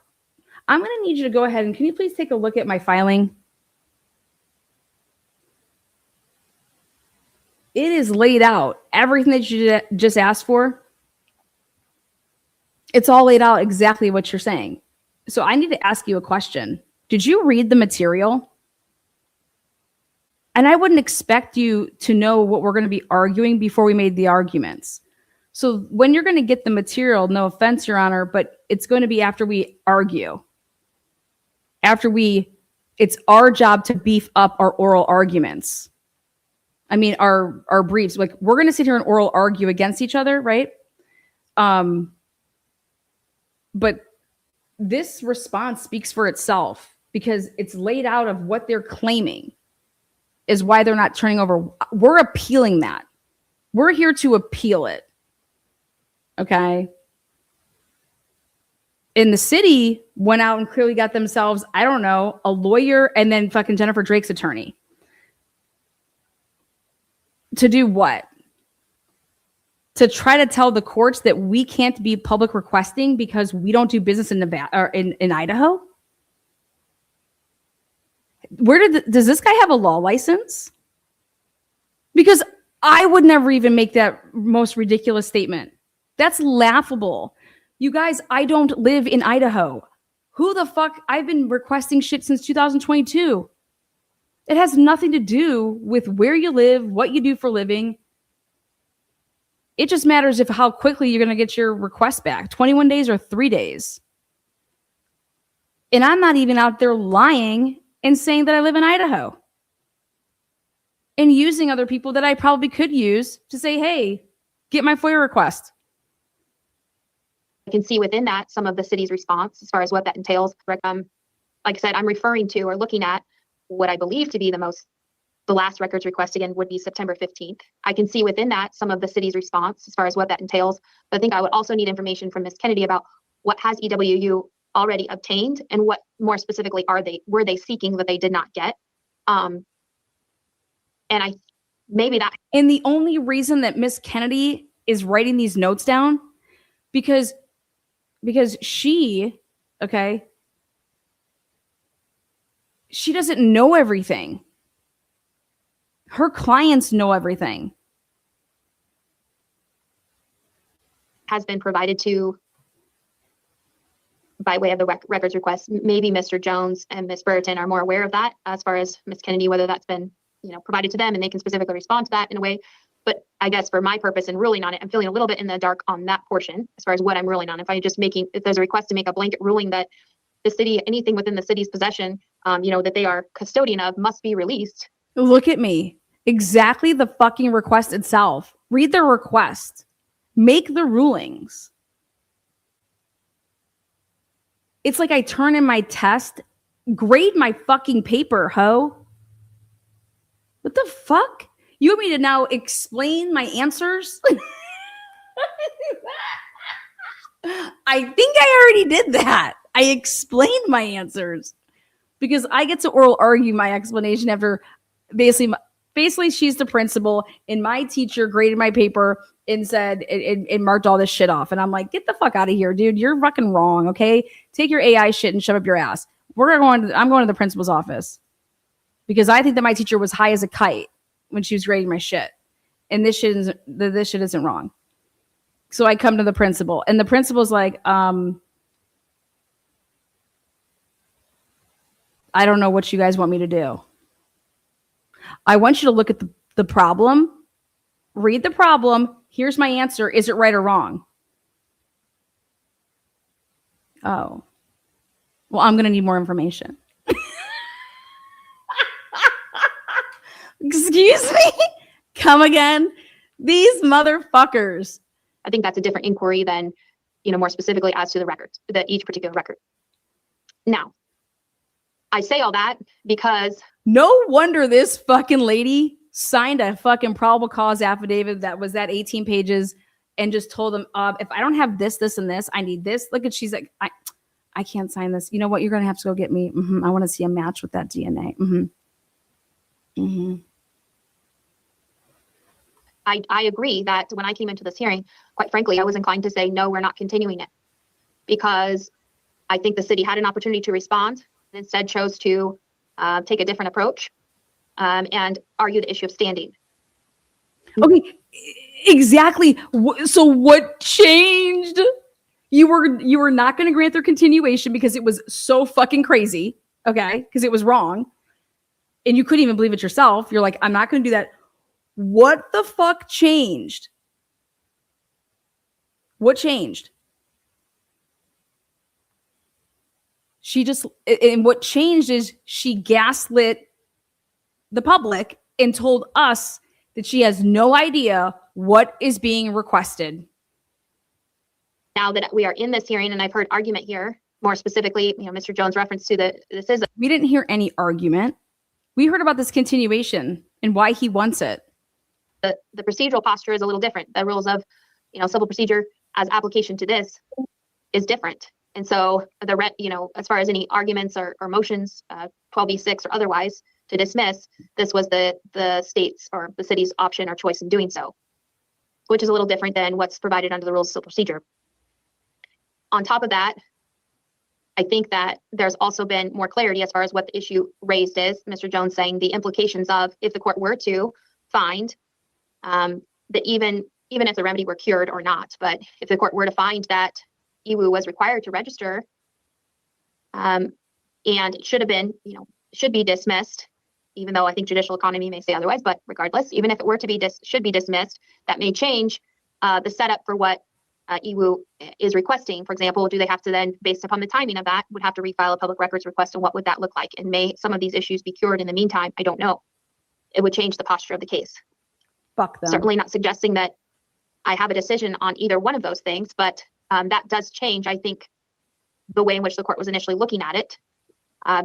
I'm going to need you to go ahead and can you please take a look at my filing? It is laid out. Everything that you just asked for, it's all laid out exactly what you're saying. So I need to ask you a question. Did you read the material? And I wouldn't expect you to know what we're going to be arguing before we made the arguments. So when you're going to get the material, no offense, Your Honor, but it's going to be after we argue. It's our job to beef up our oral arguments. Our briefs. Like, we're going to sit here and oral argue against each other, right? But this response speaks for itself because it's laid out of what they're claiming is why they're not turning over. We're appealing that. We're here to appeal it. Okay. And the city went out and clearly got themselves, I don't know, a lawyer and then fucking Jennifer Drake's attorney. To do what? To try to tell the courts that we can't be public requesting because we don't do business in Nevada or in Idaho? Does this guy have a law license? Because I would never even make that most ridiculous statement. That's laughable. You guys, I don't live in Idaho. Who the fuck? I've been requesting shit since 2022. It has nothing to do with where you live, what you do for a living. It just matters how quickly you're going to get your request back, 21 days or 3 days. And I'm not even out there lying and saying that I live in Idaho and using other people that I probably could use to say, hey, get my FOIA request. I can see within that some of the city's response as far as what that entails. Like I said, I'm referring to or looking at what I believe to be the last records request again would be September 15th. I can see within that some of the city's response as far as what that entails. But I think I would also need information from Ms. Kennedy about what has EWU already obtained and what more specifically were they seeking that they did not get. And the only reason that Ms. Kennedy is writing these notes down because she doesn't know everything. Her clients know everything. Has been provided to by way of the records request. Maybe Mr. Jones and Ms. Burton are more aware of that as far as Ms. Kennedy, whether that's been provided to them and they can specifically respond to that in a way. But I guess for my purpose in ruling on it, I'm feeling a little bit in the dark on that portion as far as what I'm ruling on. If there's a request to make a blanket ruling that the city, anything within the city's possession, that they are custodian of must be released. Look at me. Exactly the fucking request itself. Read the request. Make the rulings. It's like I turn in my test, grade my fucking paper, ho. What the fuck? You want me to now explain my answers? I think I already did that. I explained my answers because I get to oral argue my explanation after basically Basically, she's the principal, and my teacher graded my paper and said it marked all this shit off. And I'm like, get the fuck out of here, dude. You're fucking wrong. Okay, take your AI shit and shove up your ass. I'm going to the principal's office because I think that my teacher was high as a kite when she was grading my shit, and this shit isn't wrong. So I come to the principal, and the principal's like, I don't know what you guys want me to do. I want you to look at the problem, read the problem. Here's my answer. Is it right or wrong? Oh, well, I'm going to need more information. Excuse me? Come again? These motherfuckers. I think that's a different inquiry than, more specifically as to the records, each particular record. Now, I say all that because no wonder this fucking lady signed a fucking probable cause affidavit that was that 18 pages and just told them, if I don't have this, this, and this, I need this. Look at, she's like, I can't sign this. You know what? You're going to have to go get me. I want to see a match with that DNA. I agree that when I came into this hearing, quite frankly, I was inclined to say, no, we're not continuing it because I think the city had an opportunity to respond and instead chose to take a different approach and argue the issue of standing. Okay, exactly. So what changed? You were not going to grant their continuation because it was so fucking crazy. Okay, because it was wrong, and you couldn't even believe it yourself. You're like, I'm not going to do that. What the fuck changed? What changed? And what changed is she gaslit the public and told us that she has no idea what is being requested. Now that we are in this hearing and I've heard argument here, more specifically, Mr. Jones reference to we didn't hear any argument. We heard about this continuation and why he wants it. The procedural posture is a little different. The rules of, civil procedure as application to this is different. And so as far as any arguments or motions, 12E6 or otherwise to dismiss, this was the state's or the city's option or choice in doing so, which is a little different than what's provided under the rules of civil procedure. On top of that, I think that there's also been more clarity as far as what the issue raised is. Mr. Jones saying the implications of if the court were to find that even if the remedy were cured or not, but if the court were to find that EWU was required to register and it should be dismissed, even though I think judicial economy may say otherwise, but regardless, even if it were to be should be dismissed, that may change the setup for what EWU is requesting. For example, do they have to then, based upon the timing of that, would have to refile a public records request, and what would that look like? And may some of these issues be cured in the meantime? I don't know. It would change the posture of the case. Fuck them. Certainly not suggesting that I have a decision on either one of those things, but that does change, I think, the way in which the court was initially looking at it,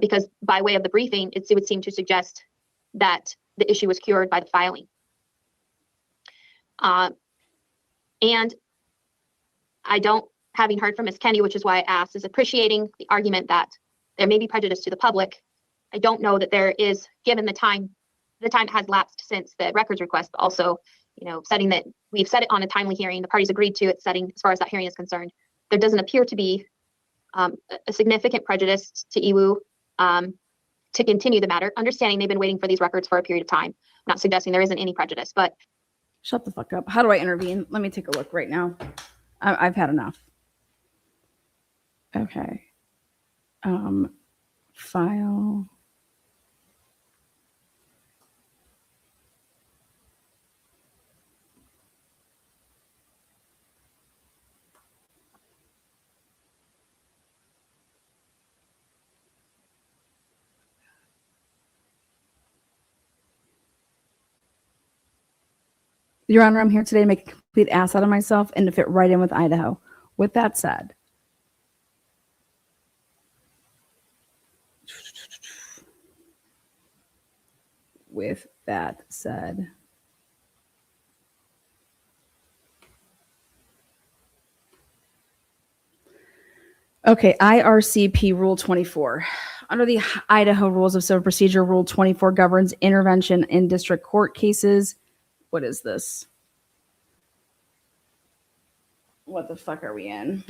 because by way of the briefing, it would seem to suggest that the issue was cured by the filing. And I don't, having heard from Ms. Kenny, which is why I asked, is appreciating the argument that there may be prejudice to the public. I don't know that there is, given the time has lapsed since the records request, but also, setting that we've set it on a timely hearing, the parties agreed to it setting as far as that hearing is concerned. There doesn't appear to be a significant prejudice to EWU to continue the matter, understanding they've been waiting for these records for a period of time. I'm not suggesting there isn't any prejudice, but. Shut the fuck up. How do I intervene? Let me take a look right now. I've had enough. Okay. File. Your Honor, I'm here today to make a complete ass out of myself and to fit right in with Idaho. With that said, Okay, IRCP Rule 24. Under the Idaho Rules of Civil Procedure, Rule 24 governs intervention in district court cases. What is this? What the fuck are we in?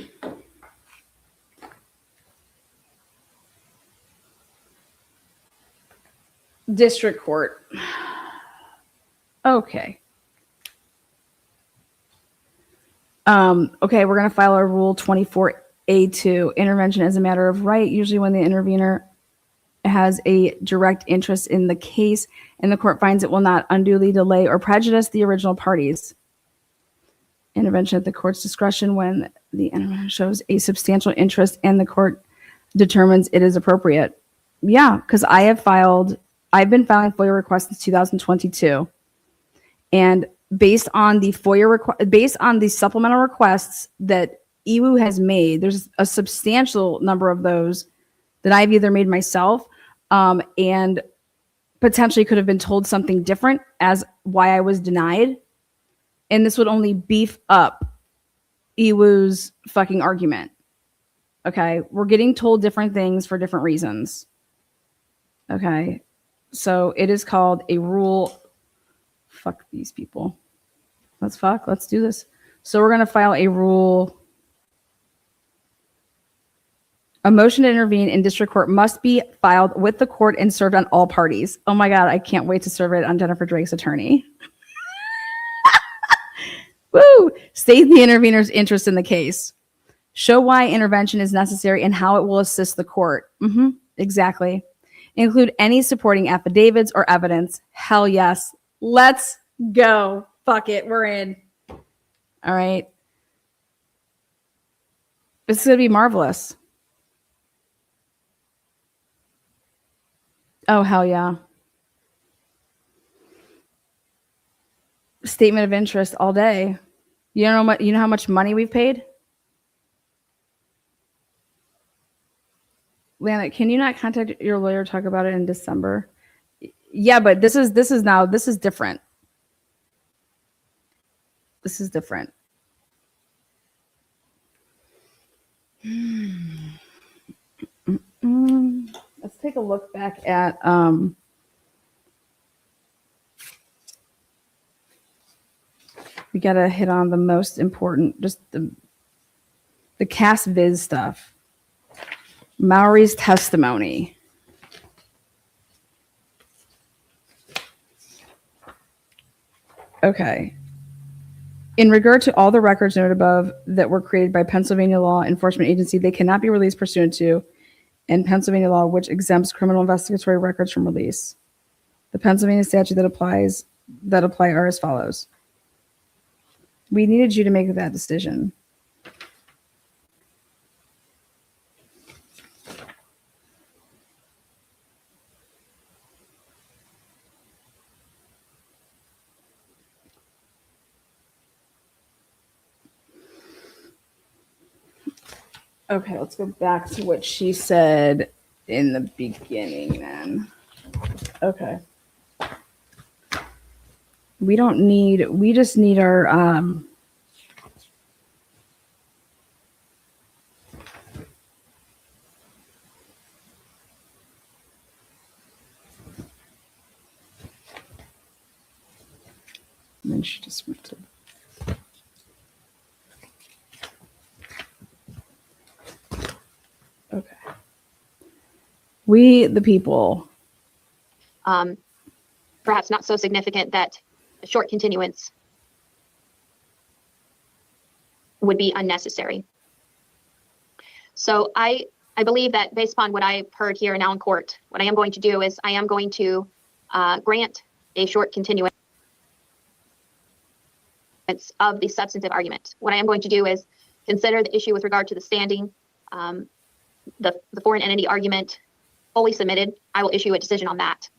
District court. Okay. Okay, we're going to file our Rule 24A2. Intervention is a matter of right, usually when the intervener has a direct interest in the case and the court finds it will not unduly delay or prejudice the original parties. Intervention at the court's discretion when the intervener shows a substantial interest and the court determines it is appropriate. Yeah, because I've been filing FOIA requests since 2022. And based on the based on the supplemental requests that EWU has made, there's a substantial number of those that I've either made myself and potentially could have been told something different as why I was denied. And this would only beef up EWU's fucking argument. Okay, we're getting told different things for different reasons. Okay, so it is called a rule. Fuck these people. Let's do this. So we're going to file a rule. A motion to intervene in district court must be filed with the court and served on all parties. Oh my God, I can't wait to serve it on Jennifer Drake's attorney. Woo! State the intervener's interest in the case. Show why intervention is necessary and how it will assist the court. Exactly. Include any supporting affidavits or evidence. Hell yes. Let's go. Fuck it. We're in. All right. It's going to be marvelous. Oh, hell yeah. Statement of interest all day. You know how much money we've paid? Lana, can you not contact your lawyer, talk about it in December? Yeah, but this is different. This is different. Let's take a look back at we gotta hit on the most important, just the CAS Viz stuff. Maury's testimony. Okay. In regard to all the records noted above that were created by Pennsylvania law enforcement agency, they cannot be released pursuant to and Pennsylvania law, which exempts criminal investigatory records from release. The Pennsylvania statute that apply are as follows. We needed you to make that decision. Okay, let's go back to what she said in the beginning then. Okay. We just need our and then she just went to okay. We the people. Perhaps not so significant that a short continuance would be unnecessary. So I believe that based upon what I've heard here now in court, what I am going to do is I am going to grant a short continuance of the substantive argument. What I am going to do is consider the issue with regard to the standing, the foreign entity argument fully submitted. I will issue a decision on that.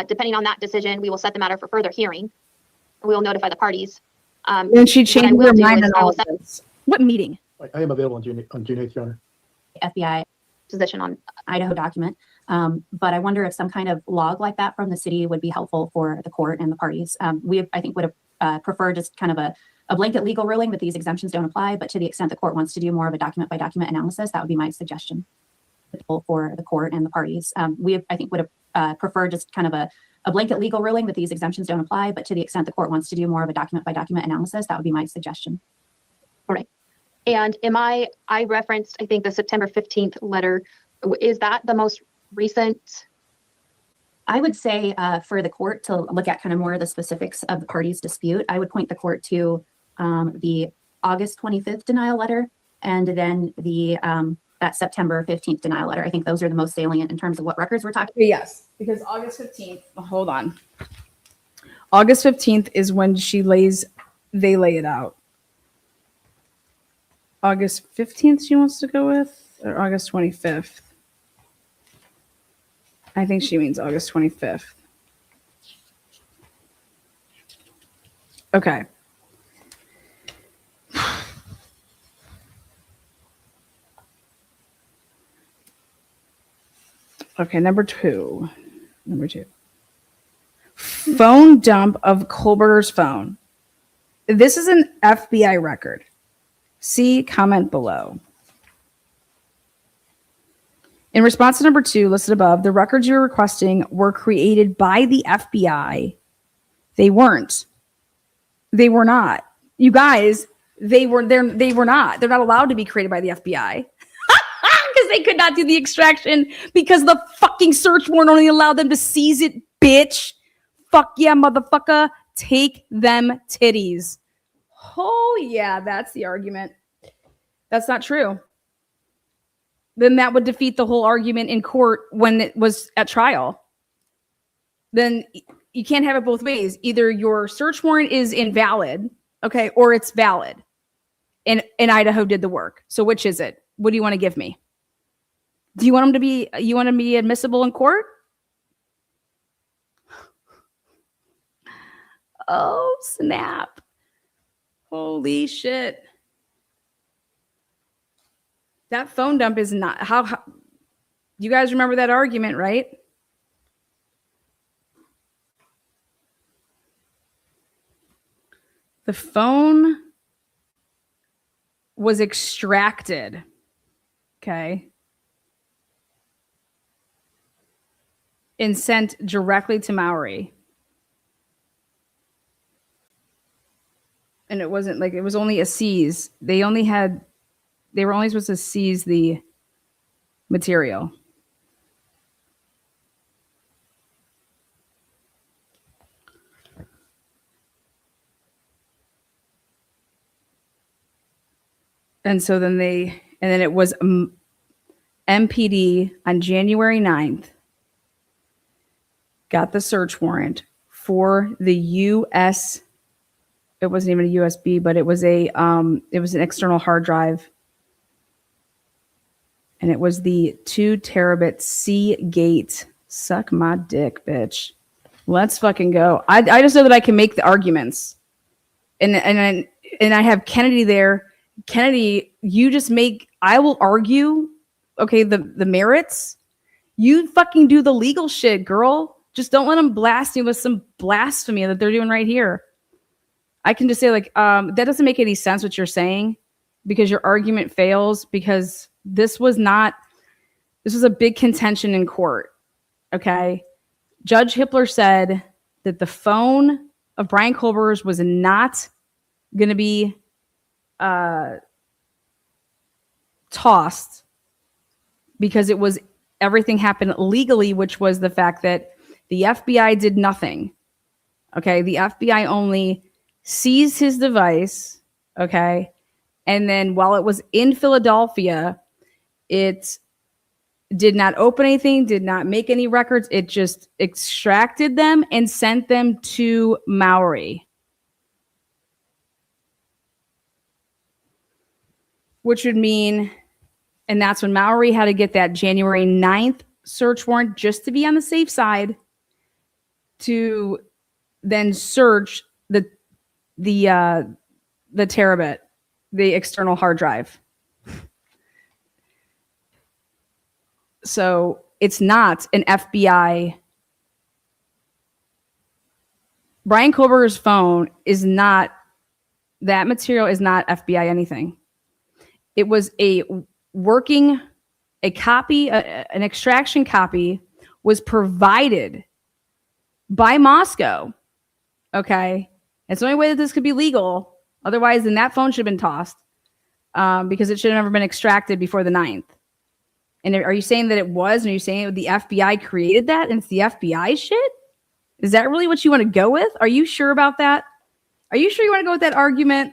Depending on that decision, we will set the matter for further hearing. We will notify the parties. And she changed her mind on all of this. What meeting? I am available on June 8th, Your Honor. FBI position on Idaho document. But I wonder if some kind of log like that from the city would be helpful for the court and the parties. I think would have preferred just kind of a blanket legal ruling that these exemptions don't apply, but to the extent the court wants to do more of a document by document analysis, that would be my suggestion for the court and the parties. I think would have preferred just kind of a blanket legal ruling that these exemptions don't apply, but to the extent the court wants to do more of a document by document analysis, that would be my suggestion. All right. And I referenced, I think, the September 15th letter. Is that the most recent? I would say for the court to look at kind of more of the specifics of the parties' dispute, I would point the court to the August 25th denial letter and then the that September 15th denial letter. I think those are the most salient in terms of what records we're talking about. Yes, because August 15th, hold on. August 15th is when they lay it out. August 15th she wants to go with, or August 25th? I think she means August 25th. Okay. Okay, number two. Phone dump of Kohlberger's phone. This is an FBI record. See comment below. In response to number two, listed above, the records you're requesting were created by the FBI. They weren't. They were not. You guys, they were not. They're not allowed to be created by the FBI. Because they could not do the extraction because the fucking search warrant only allowed them to seize it, bitch. Fuck yeah, motherfucker. Take them titties. Oh yeah, that's the argument. That's not true. Then that would defeat the whole argument in court when it was at trial. Then you can't have it both ways. Either your search warrant is invalid, okay, or it's valid. And Idaho did the work. So which is it? What do you want to give me? Do you want them to be admissible in court? Oh, snap. Holy shit. That phone dump is not how you guys remember that argument, right? The phone was extracted. Okay. And sent directly to Maori. And it wasn't like, it was only a seize. They were only supposed to seize the material. And so then it was MPD on January 9th. Got the search warrant for the US. It wasn't even a USB, but it was an external hard drive. And it was the 2 terabit Seagate. Suck my dick, bitch. Let's fucking go. I just know that I can make the arguments. And I have Kennedy there. Kennedy, I will argue, okay, the merits. You fucking do the legal shit, girl. Just don't let them blast you with some blasphemy that they're doing right here. I can just say, like, that doesn't make any sense what you're saying because your argument fails because this was a big contention in court. Okay. Judge Hippler said that the phone of Brian Kohlberger's was not going to be tossed because everything happened legally, which was the fact that the FBI did nothing. Okay. The FBI only seized his device. Okay. And then while it was in Philadelphia, it did not open anything, did not make any records. It just extracted them and sent them to Maori. Which would mean, and that's when Maori had to get that January 9th search warrant just to be on the safe side to then search the terabit, the external hard drive. So it's not an FBI. Brian Kohlberger's phone is not That material is not FBI anything. It was a copy, an extraction copy was provided by Moscow. Okay. It's the only way that this could be legal. Otherwise, then that phone should have been tossed because it should have never been extracted before the 9th. And are you saying that it was? And are you saying the FBI created that and it's the FBI shit? Is that really what you want to go with? Are you sure about that? Are you sure you want to go with that argument?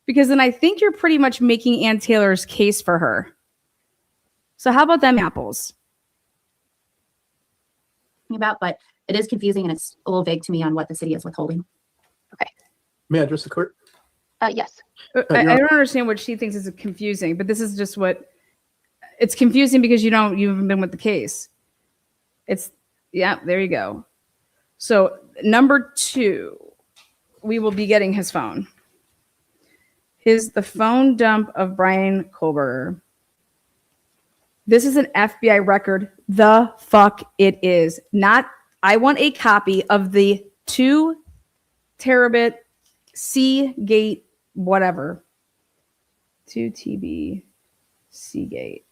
Because then I think you're pretty much making Ann Taylor's case for her. So how about them apples? About, but it is confusing and it's a little vague to me on what the city is withholding. May I address the court? Yes. I don't understand what she thinks is confusing, but this is just what it's confusing because you haven't been with the case. Yeah, there you go. So number 2, we will be getting his phone. The phone dump of Brian Kohlberger. This is an FBI record. The fuck it is. Not, I want a copy of the 2 terabit Seagate, whatever. 2 TB Seagate.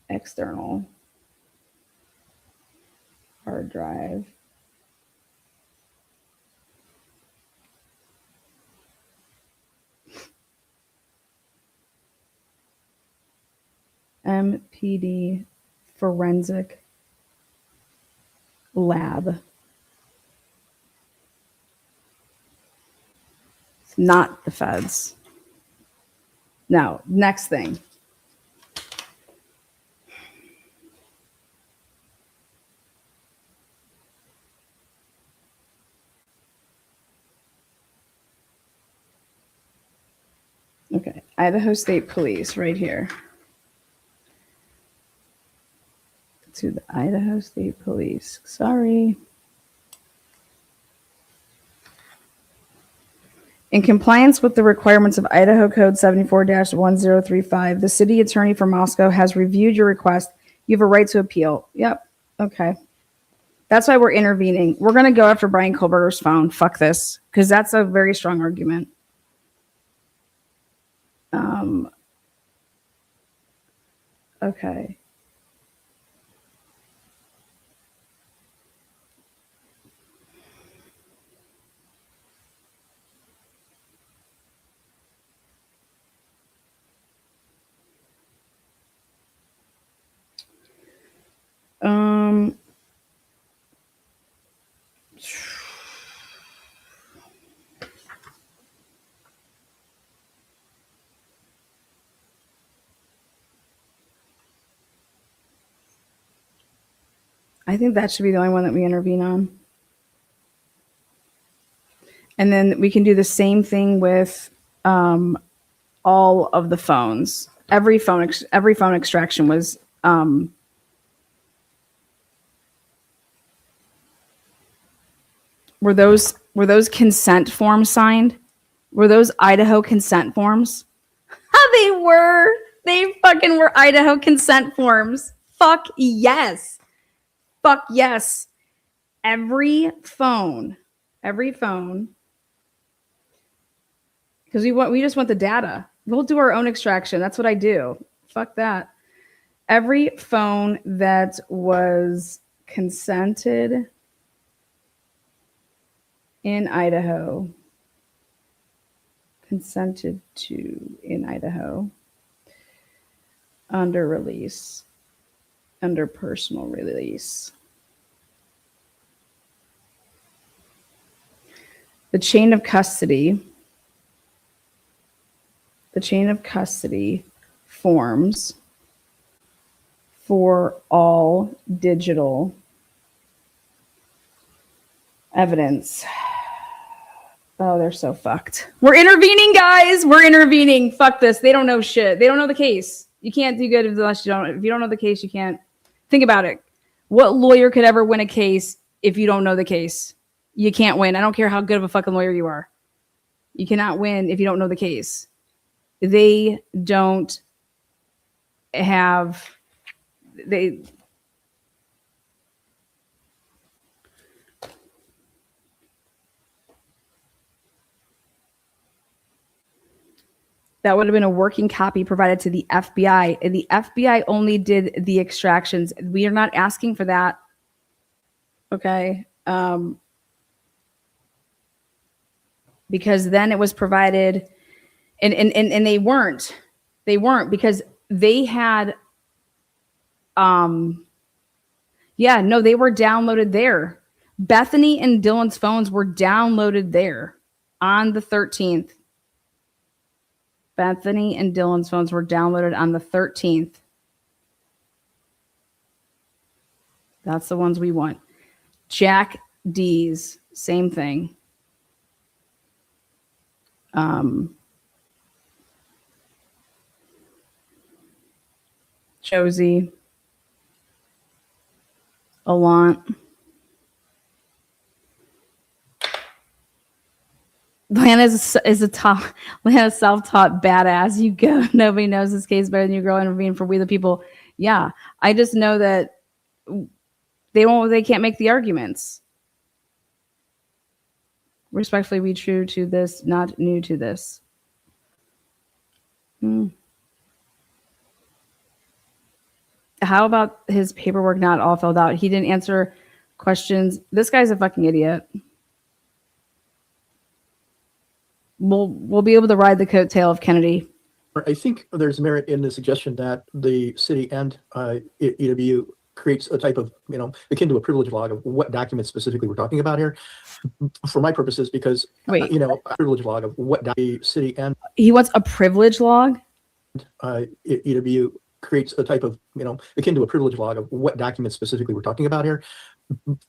External hard drive. MPD Forensic Lab. It's not the feds. Now, next thing. Okay, Idaho State Police right here. To the Idaho State Police. Sorry. In compliance with the requirements of Idaho Code 74-1035, the city attorney for Moscow has reviewed your request. You have a right to appeal. Yep. Okay. That's why we're intervening. We're going to go after Brian Kohlberger's phone. Fuck this. Because that's a very strong argument. Okay. I think that should be the only one that we intervene on. And then we can do the same thing with all of the phones. Every phone extraction was were those consent forms signed? Were those Idaho consent forms? They were. They fucking were Idaho consent forms. Fuck yes. Fuck yes. Every phone. Because we just want the data. We'll do our own extraction. That's what I do. Fuck that. Every phone that was consented in Idaho, consented to in Idaho, under release, under personal release. The chain of custody forms for all digital evidence. Oh, they're so fucked. We're intervening, guys. We're intervening. Fuck this. They don't know shit. They don't know the case. You can't do good unless you don't. If you don't know the case, you can't. Think about it. What lawyer could ever win a case if you don't know the case? You can't win. I don't care how good of a fucking lawyer you are. You cannot win if you don't know the case. They don't have. That would have been a working copy provided to the FBI, and the FBI only did the extractions. We are not asking for that. Okay. Because then it was provided, and they weren't because they had, yeah, no, they were downloaded there. Bethany and Dylan's phones were downloaded there on the 13th. Bethany and Dylan's phones were downloaded on the 13th. That's the ones we want. Jack D's, same thing. Josie, Alant. Lana's self-taught badass. You go. Nobody knows this case better than you, girl. Intervene for we the people. Yeah, I just know that they can't make the arguments. Respectfully, be true to this, not new to this. How about his paperwork not all filled out? He didn't answer questions. This guy's a fucking idiot. We'll be able to ride the coattail of Kennedy. I think there's merit in the suggestion that the city and EWU creates a type of, akin to a privilege log of what documents specifically we're talking about here. For my purposes, because, Wait. A privilege log of what the city and He wants a privilege log? EWU creates a type of, akin to a privilege log of what documents specifically we're talking about here.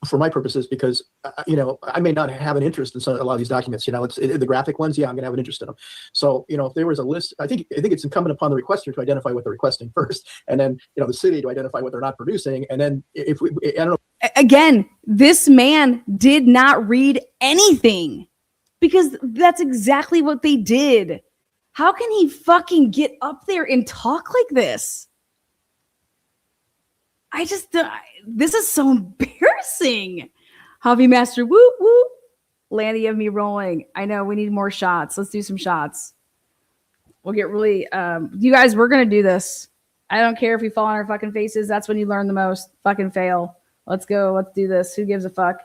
For my purposes, because, I may not have an interest in a lot of these documents, the graphic ones, yeah, I'm gonna have an interest in them. So, if there was a list, I think it's incumbent upon the requester to identify what they're requesting first, and then, the city to identify what they're not producing. And then I don't know. Again, this man did not read anything because that's exactly what they did. How can he fucking get up there and talk like this? This is so embarrassing. Hobby Master, whoop, whoop. Landy of me rolling. I know we need more shots. Let's do some shots. We'll get really, you guys, we're going to do this. I don't care if we fall on our fucking faces. That's when you learn the most. Fucking fail. Let's go. Let's do this. Who gives a fuck?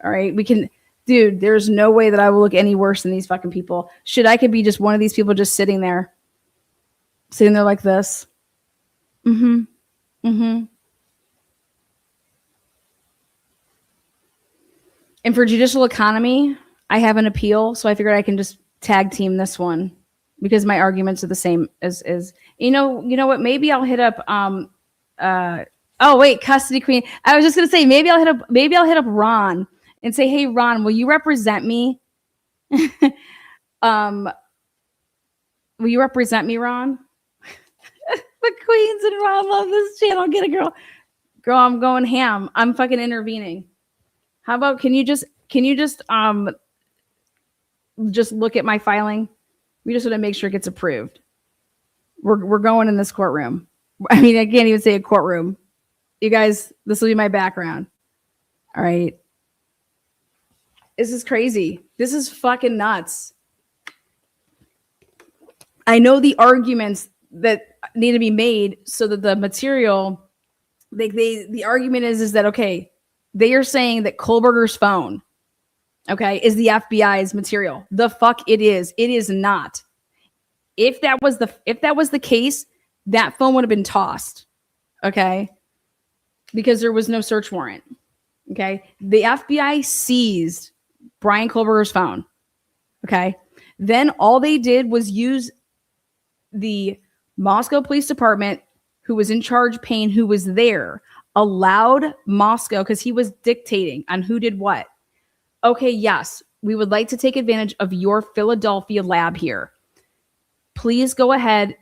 All right. We can, dude, there's no way that I will look any worse than these fucking people. I could be just one of these people just sitting there like this. And for judicial economy, I have an appeal, so I figured I can just tag team this one because my arguments are the same as you know what? Maybe I'll hit up oh wait, custody queen. I was just gonna say maybe I'll hit up Ron and say, hey Ron, will you represent me? Will you represent me, Ron? The queens and Ron love this channel. Get a girl. Girl, I'm going ham. I'm fucking intervening. How about can you just look at my filing? We just want to make sure it gets approved. We're going in this courtroom. I mean, I can't even say a courtroom. You guys, this will be my background. All right. This is crazy. This is fucking nuts. I know the arguments that need to be made so that the material, the argument is that, okay, they are saying that Kohlberger's phone, okay, is the FBI's material. The fuck it is. It is not. If that was the case, that phone would have been tossed. Okay? Because there was no search warrant. Okay? The FBI seized Brian Kohlberger's phone. Okay? Then all they did was use the Moscow Police Department, who was in charge, Payne, who was there, allowed Moscow, because he was dictating on who did what. Okay, yes, we would like to take advantage of your Philadelphia lab here. Please go ahead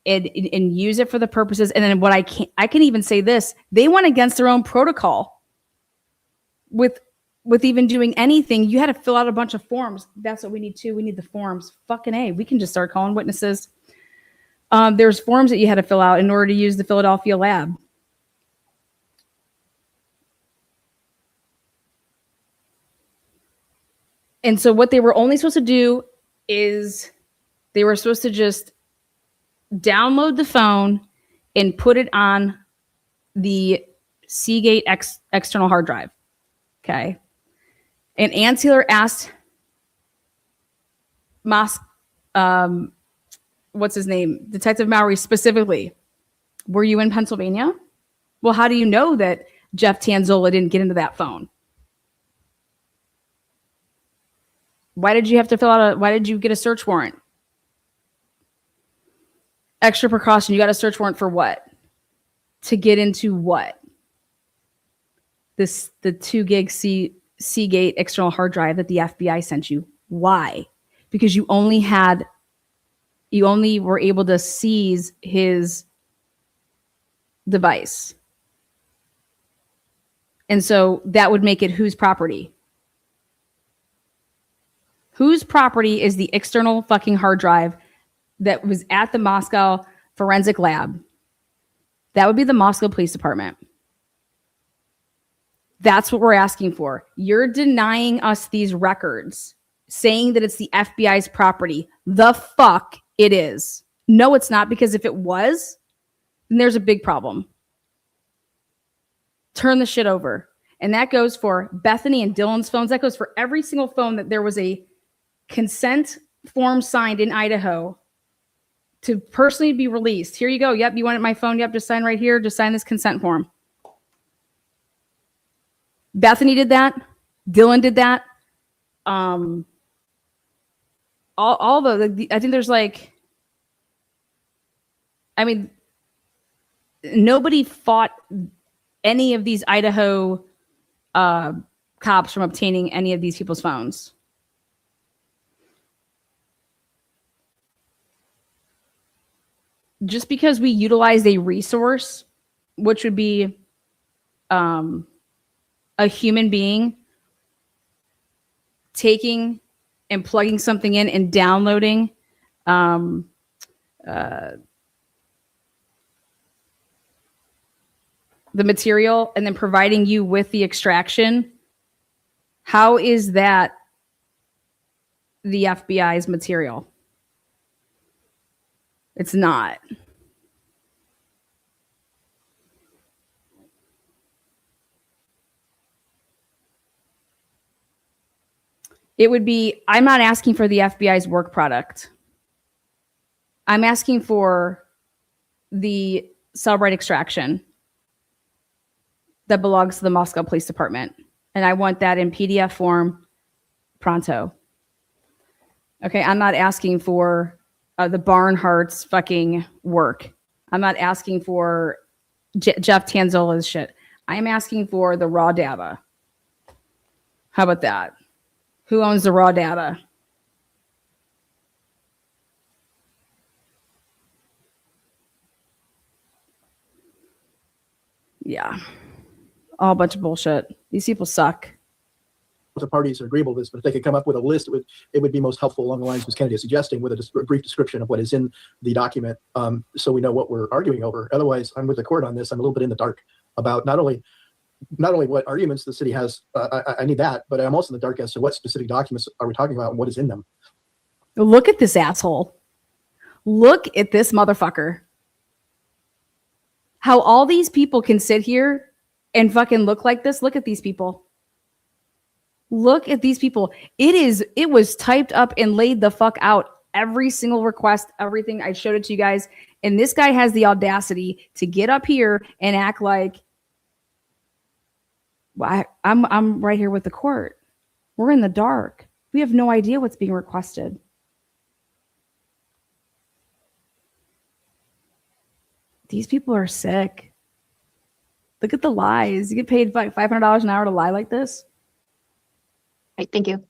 and use it for the purposes. And then I can even say this, they went against their own protocol with even doing anything. You had to fill out a bunch of forms. That's what we need too. We need the forms. Fucking A, we can just start calling witnesses. There's forms that you had to fill out in order to use the Philadelphia lab. And so what they were only supposed to do is they were supposed to just download the phone and put it on the Seagate external hard drive. Okay. And Ann Taylor asked what's his name? Detective Mowry specifically, were you in Pennsylvania? Well, how do you know that Jeff Tanzola didn't get into that phone? Why did you have to why did you get a search warrant? Extra precaution. You got a search warrant for what? To get into what? The 2 gig Seagate external hard drive that the FBI sent you. Why? Because you only were able to seize his device. And so that would make it whose property? Whose property is the external fucking hard drive that was at the Moscow forensic lab? That would be the Moscow Police Department. That's what we're asking for. You're denying us these records, saying that it's the FBI's property. The fuck it is. No, it's not, because if it was, then there's a big problem. Turn the shit over. And that goes for Bethany and Dylan's phones. That goes for every single phone that there was a consent form signed in Idaho to personally be released. Here you go. Yep, you wanted my phone. Yep, just sign right here. Just sign this consent form. Bethany did that. Dylan did that. I think there's nobody fought any of these Idaho cops from obtaining any of these people's phones. Just because we utilized a resource, which would be a human being taking and plugging something in and downloading the material and then providing you with the extraction, how is that the FBI's material? It's not. It would be, I'm not asking for the FBI's work product. I'm asking for the Cellbrite extraction that belongs to the Moscow Police Department. And I want that in PDF form pronto. Okay, I'm not asking for the Barnhart's fucking work. I'm not asking for Jeff Tanzola's shit. I'm asking for the raw data. How about that? Who owns the raw data? Yeah. All a bunch of bullshit. These people suck. The parties are agreeable to this, but if they could come up with a list, it would be most helpful along the lines Ms. Kennedy is suggesting, with a brief description of what is in the document, so we know what we're arguing over. Otherwise, I'm with the court on this. I'm a little bit in the dark about not only what arguments the city has. I need that, but I'm also in the dark as to what specific documents are we talking about and what is in them. Look at this asshole. Look at this motherfucker. How all these people can sit here and fucking look like this. Look at these people. Look at these people. It was typed up and laid the fuck out. Every single request, everything. I showed it to you guys. And this guy has the audacity to get up here and act like, well, I'm right here with the court. We're in the dark. We have no idea what's being requested. These people are sick. Look at the lies. You get paid $500 an hour to lie like this. Right, thank you.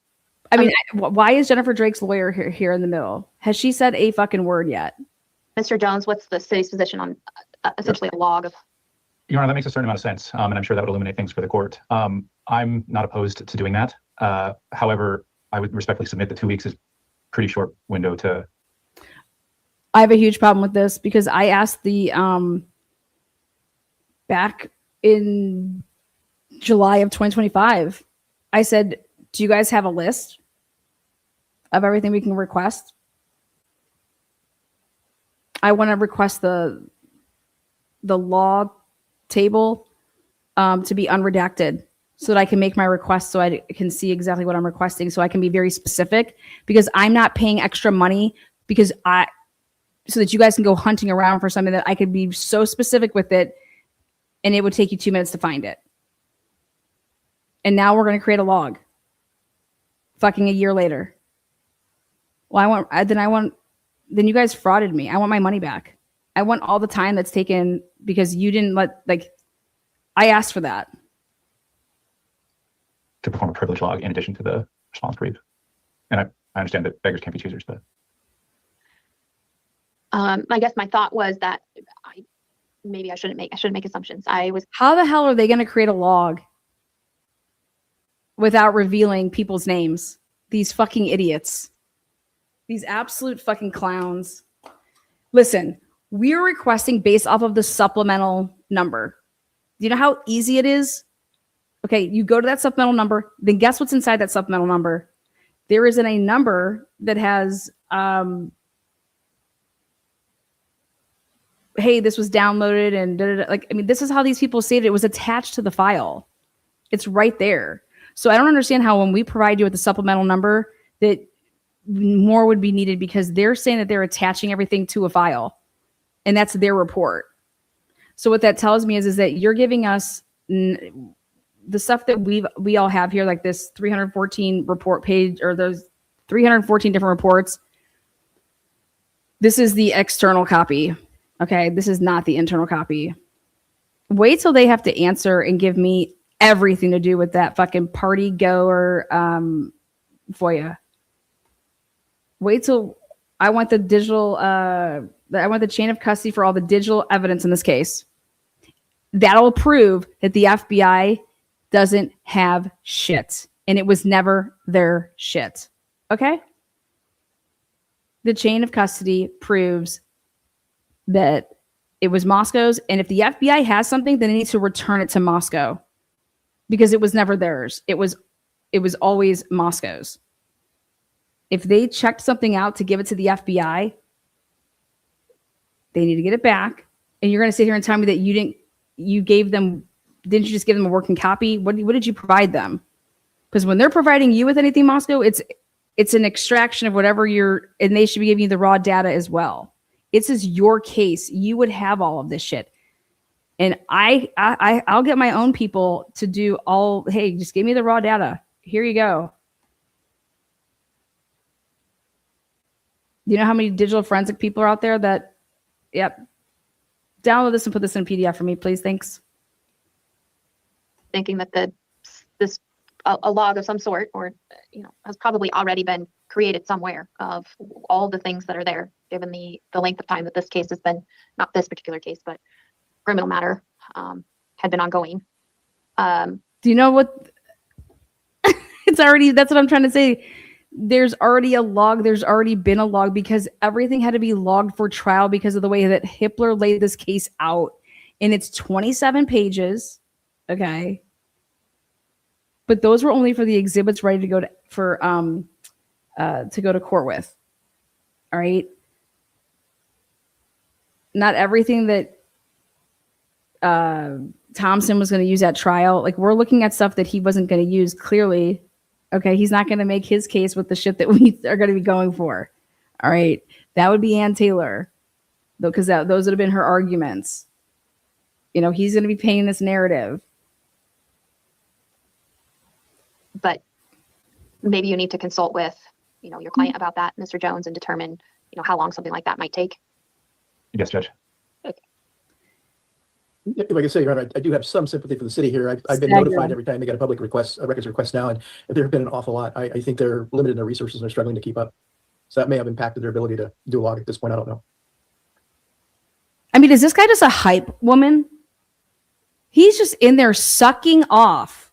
I mean, why is Jennifer Drake's lawyer here in the middle? Has she said a fucking word yet? Mr. Jones, what's the city's position on essentially a log of? Your Honor, that makes a certain amount of sense, and I'm sure that would illuminate things for the court. I'm not opposed to doing that. However, I would respectfully submit that 2 weeks is a pretty short window to. I have a huge problem with this because I asked the back in July of 2025, I said, do you guys have a list of everything we can request? I want to request the law table to be unredacted so that I can make my request so I can see exactly what I'm requesting, so I can be very specific, because I'm not paying extra money so that you guys can go hunting around for something that I could be so specific with it and it would take you 2 minutes to find it. And now we're going to create a log fucking a year later. Well, then you guys frauded me. I want my money back. I want all the time that's taken because you didn't I asked for that. To perform a privilege log in addition to the response brief. And I understand that beggars can't be choosers, but I guess my thought was that maybe I shouldn't make assumptions. How the hell are they going to create a log without revealing people's names? These fucking idiots. These absolute fucking clowns. Listen, we're requesting based off of the supplemental number. Do you know how easy it is? Okay, you go to that supplemental number, then guess what's inside that supplemental number? There is a number that has, hey, this was downloaded and this is how these people say it was attached to the file. It's right there. So I don't understand how when we provide you with the supplemental number that more would be needed, because they're saying that they're attaching everything to a file and that's their report. So what that tells me is that you're giving us the stuff that we all have here, like this 314 report page, or those 314 different reports. This is the external copy. Okay, this is not the internal copy. Wait till they have to answer and give me everything to do with that fucking party goer Foia. Wait till I want the digital, I want the chain of custody for all the digital evidence in this case. That'll prove that the FBI doesn't have shit, and it was never their shit. Okay? The chain of custody proves that it was Moscow's, and if the FBI has something, then it needs to return it to Moscow, because it was never theirs. It was always Moscow's. If they checked something out to give it to the FBI, they need to get it back. And you're going to sit here and tell me that didn't you just give them a working copy? What did you provide them? Because when they're providing you with anything, Moscow, it's an extraction of whatever and they should be giving you the raw data as well. This is your case. You would have all of this shit. And I'll get my own people to do hey, just give me the raw data. Here you go. Do you know how many digital forensic people are out there that, yep, download this and put this in a PDF for me, please. Thanks. Thinking that a log of some sort, or has probably already been created somewhere of all the things that are there, given the length of time that this case has been, not this particular case, but criminal matter had been ongoing. Do you know what? That's what I'm trying to say. There's already a log. There's already been a log, because everything had to be logged for trial because of the way that Hitler laid this case out. And it's 27 pages. Okay. But those were only for the exhibits ready to go to court with. All right. Not everything that Thompson was going to use at trial. Like, we're looking at stuff that he wasn't going to use clearly. Okay, he's not going to make his case with the shit that we are going to be going for. All right, that would be Ann Taylor, though, because those would have been her arguments. He's going to be painting this narrative. But maybe you need to consult with, your client about that, Mr. Jones, and determine, how long something like that might take. Yes, Judge. Like I say, Your Honor, I do have some sympathy for the city here. I've been notified every time they get a public request, a records request now, and there have been an awful lot. I think they're limited in their resources and they're struggling to keep up. So that may have impacted their ability to do a log at this point. I don't know. I mean, is this guy just a hype woman? He's just in there sucking off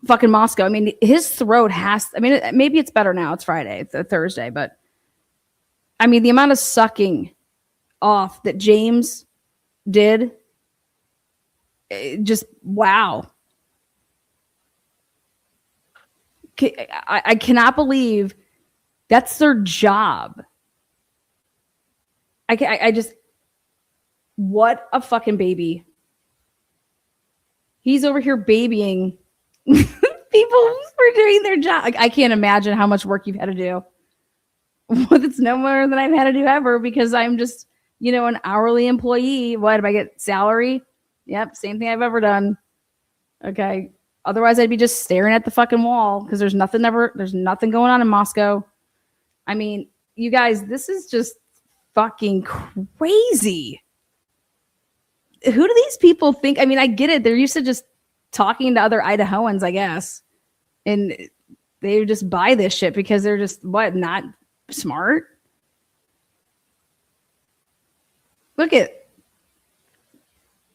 fucking Moscow. I mean, his throat maybe it's better now. It's Friday, it's a Thursday, but I mean, the amount of sucking off that James did, just wow. I cannot believe that's their job. What a fucking baby. He's over here babying people for doing their job. Like, I can't imagine how much work you've had to do. Well, it's no more than I've had to do ever because I'm just, an hourly employee. What, if I get salary? Yep, same thing I've ever done. Okay. Otherwise, I'd be just staring at the fucking wall because there's nothing going on in Moscow. I mean, you guys, this is just fucking crazy. Who do these people think? I mean, I get it. They're used to just talking to other Idahoans, I guess. And they just buy this shit because they're just, not smart? Look at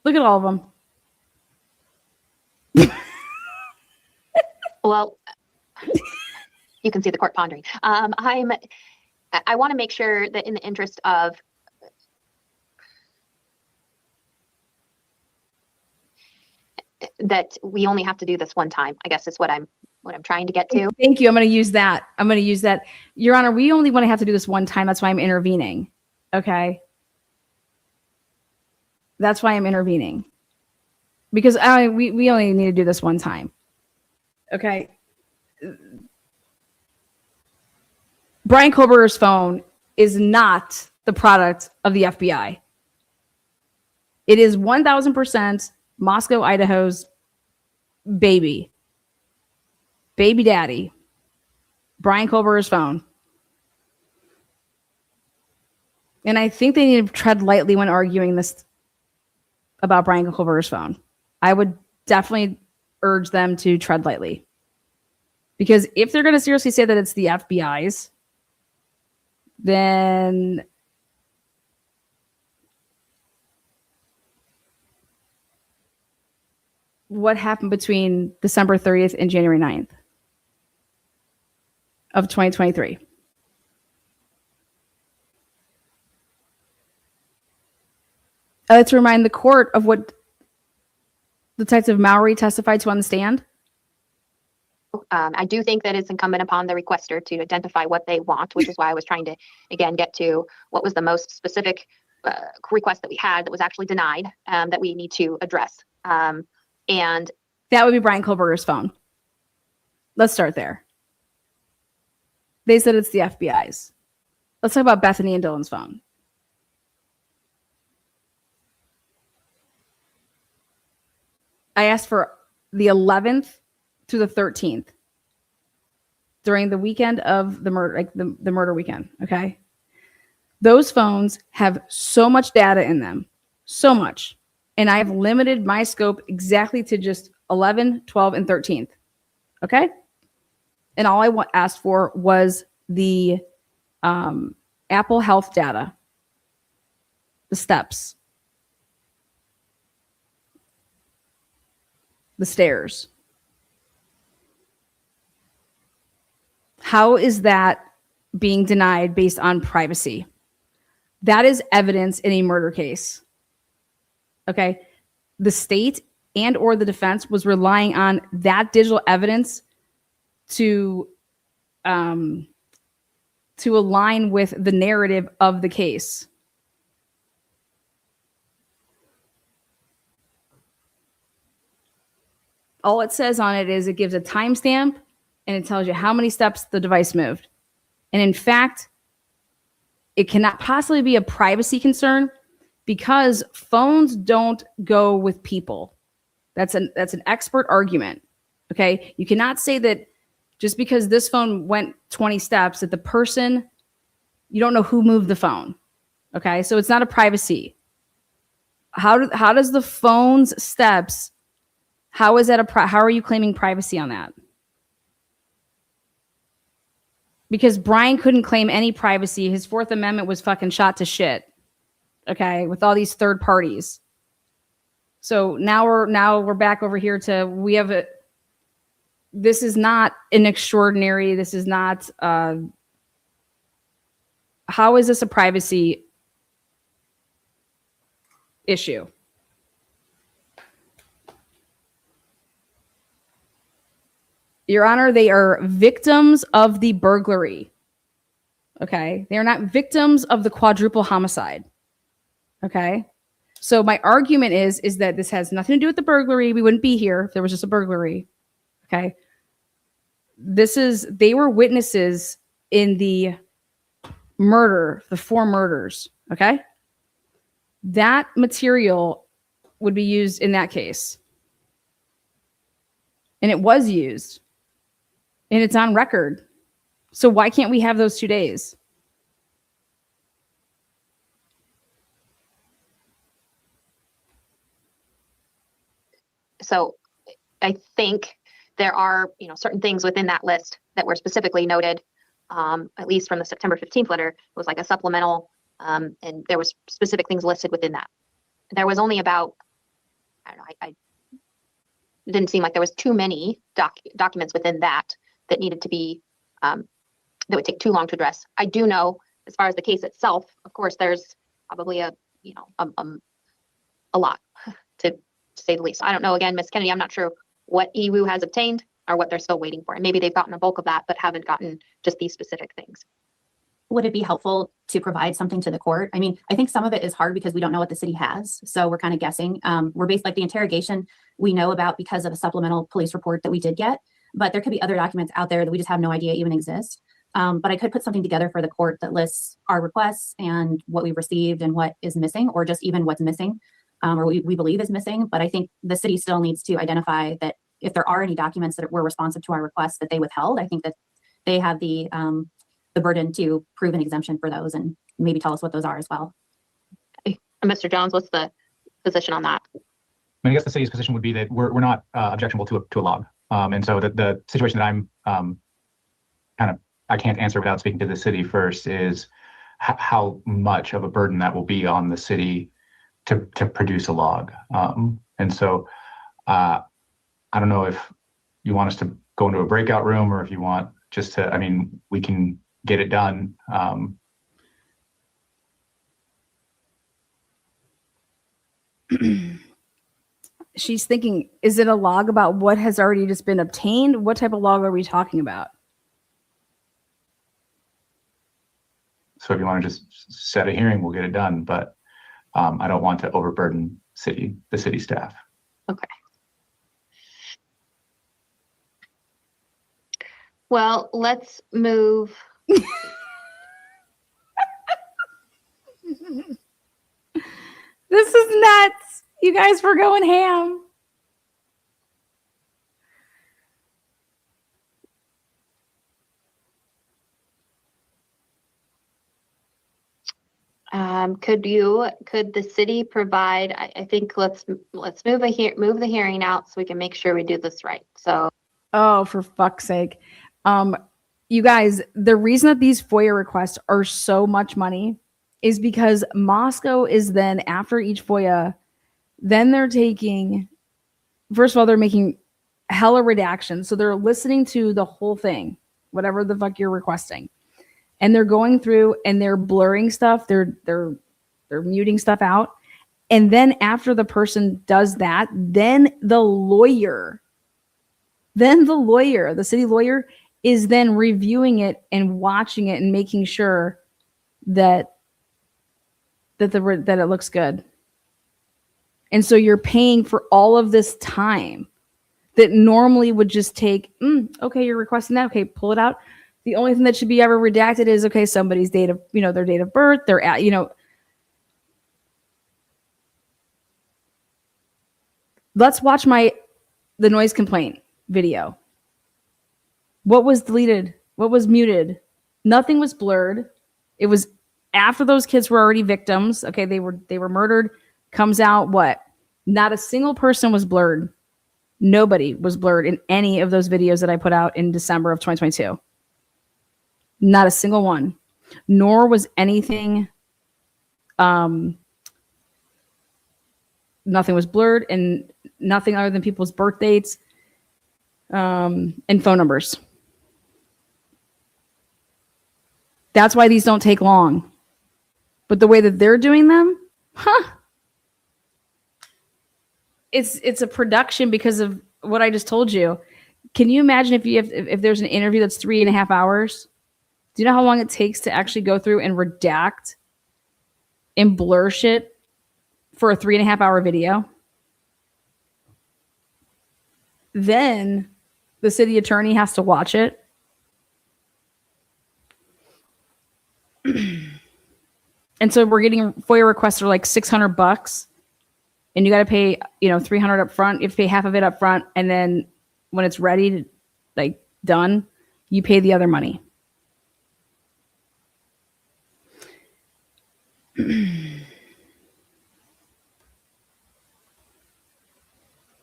all of them. Well, you can see the court pondering. I want to make sure that in the interest of that we only have to do this one time, I guess is what I'm trying to get to. Thank you. I'm going to use that. Your Honor, we only want to have to do this one time. That's why I'm intervening. Okay. That's why I'm intervening. Because we only need to do this one time. Okay. Brian Koberger's phone is not the product of the FBI. It is 1000% Moscow, Idaho's baby daddy, Brian Koberger's phone. And I think they need to tread lightly when arguing this about Brian Koberger's phone. I would definitely urge them to tread lightly. Because if they're going to seriously say that it's the FBI's, then what happened between December 30th and January 9th of 2023? Let's remind the court of what Detective Mowry testified to on the stand. I do think that it's incumbent upon the requester to identify what they want, which is why I was trying to, again, get to what was the most specific request that we had that was actually denied that we need to address. And that would be Brian Koberger's phone. Let's start there. They said it's the FBI's. Let's talk about Bethany and Dylan's phone. I asked for the 11th through the 13th during the weekend of the murder, like the murder weekend. Okay. Those phones have so much data in them, so much. And I've limited my scope exactly to just 11, 12, and 13th. Okay. And all I asked for was the Apple Health data, the steps, the stairs. How is that being denied based on privacy? That is evidence in a murder case. Okay. The state and or the defense was relying on that digital evidence to align with the narrative of the case. All it says on it is it gives a timestamp and it tells you how many steps the device moved. And in fact, it cannot possibly be a privacy concern because phones don't go with people. That's an expert argument. Okay. You cannot say that just because this phone went 20 steps that the person, you don't know who moved the phone. Okay. So it's not a privacy. How does the phone's steps, how are you claiming privacy on that? Because Brian couldn't claim any privacy. His Fourth Amendment was fucking shot to shit. Okay, with all these third parties. So now we're back over here to this is not an extraordinary. This is not. How is this a privacy issue? Your Honor, they are victims of the burglary. Okay. They are not victims of the quadruple homicide. Okay. So my argument is that this has nothing to do with the burglary. We wouldn't be here if there was just a burglary. Okay. They were witnesses in the murder, the 4 murders. Okay. That material would be used in that case. And it was used. And it's on record. So why can't we have those 2 days? So I think there are, certain things within that list that were specifically noted, at least from the September 15th letter. It was like a supplemental, and there was specific things listed within that. There was only about, I don't know, it didn't seem like there was too many documents within that needed to be, that would take too long to address. I do know, as far as the case itself, of course, there's probably a lot to say the least. I don't know, again, Ms. Kennedy, I'm not sure what EWU has obtained or what they're still waiting for. And maybe they've gotten a bulk of that, but haven't gotten just these specific things. Would it be helpful to provide something to the court? I mean, I think some of it is hard because we don't know what the city has. So we're kind of guessing. We're based like the interrogation we know about because of a supplemental police report that we did get, but there could be other documents out there that we just have no idea even exist. But I could put something together for the court that lists our requests and what we've received and what is missing, or just even what's missing, or we believe is missing. But I think the city still needs to identify that if there are any documents that were responsive to our requests that they withheld, I think that they have the burden to prove an exemption for those and maybe tell us what those are as well. And Mr. Jones, what's the position on that? I mean, I guess the city's position would be that we're not objectionable to a log. And so the situation that I'm I can't answer without speaking to the city first is how much of a burden that will be on the city to produce a log. And so I don't know if you want us to go into a breakout room or if you want just to, I mean, we can get it done. She's thinking, is it a log about what has already just been obtained? What type of log are we talking about? So if you want to just set a hearing, we'll get it done. But I don't want to overburden the city staff. Okay. Well, let's move. This is nuts. You guys were going ham. Could the city provide, I think let's move the hearing out so we can make sure we do this right. So. Oh, for fuck's sake. You guys, the reason that these FOIA requests are so much money is because Moscow is then, after each FOIA, then they're taking, first of all, they're making hella redactions. So they're listening to the whole thing, whatever the fuck you're requesting. And they're going through and they're blurring stuff. They're muting stuff out. And then after the person does that, then the city lawyer is then reviewing it and watching it and making sure that it looks good. And so you're paying for all of this time that normally would just take, okay, you're requesting that. Okay, pull it out. The only thing that should be ever redacted is, okay, somebody's date of, their date of birth, their at, let's watch the noise complaint video. What was deleted? What was muted? Nothing was blurred. It was after those kids were already victims. Okay, they were murdered. Comes out what? Not a single person was blurred. Nobody was blurred in any of those videos that I put out in December of 2022. Not a single one. Nor was anything, nothing was blurred, and nothing other than people's birth dates and phone numbers. That's why these don't take long. But the way that they're doing them, it's a production because of what I just told you. Can you imagine if there's an interview that's 3.5 hours? Do you know how long it takes to actually go through and redact and blur shit for a 3.5 hour video. Then the city attorney has to watch it. And so we're getting FOIA requests are like $600, and you got to pay, $300 up front. You have to pay half of it up front, and then when it's ready, like done, you pay the other money.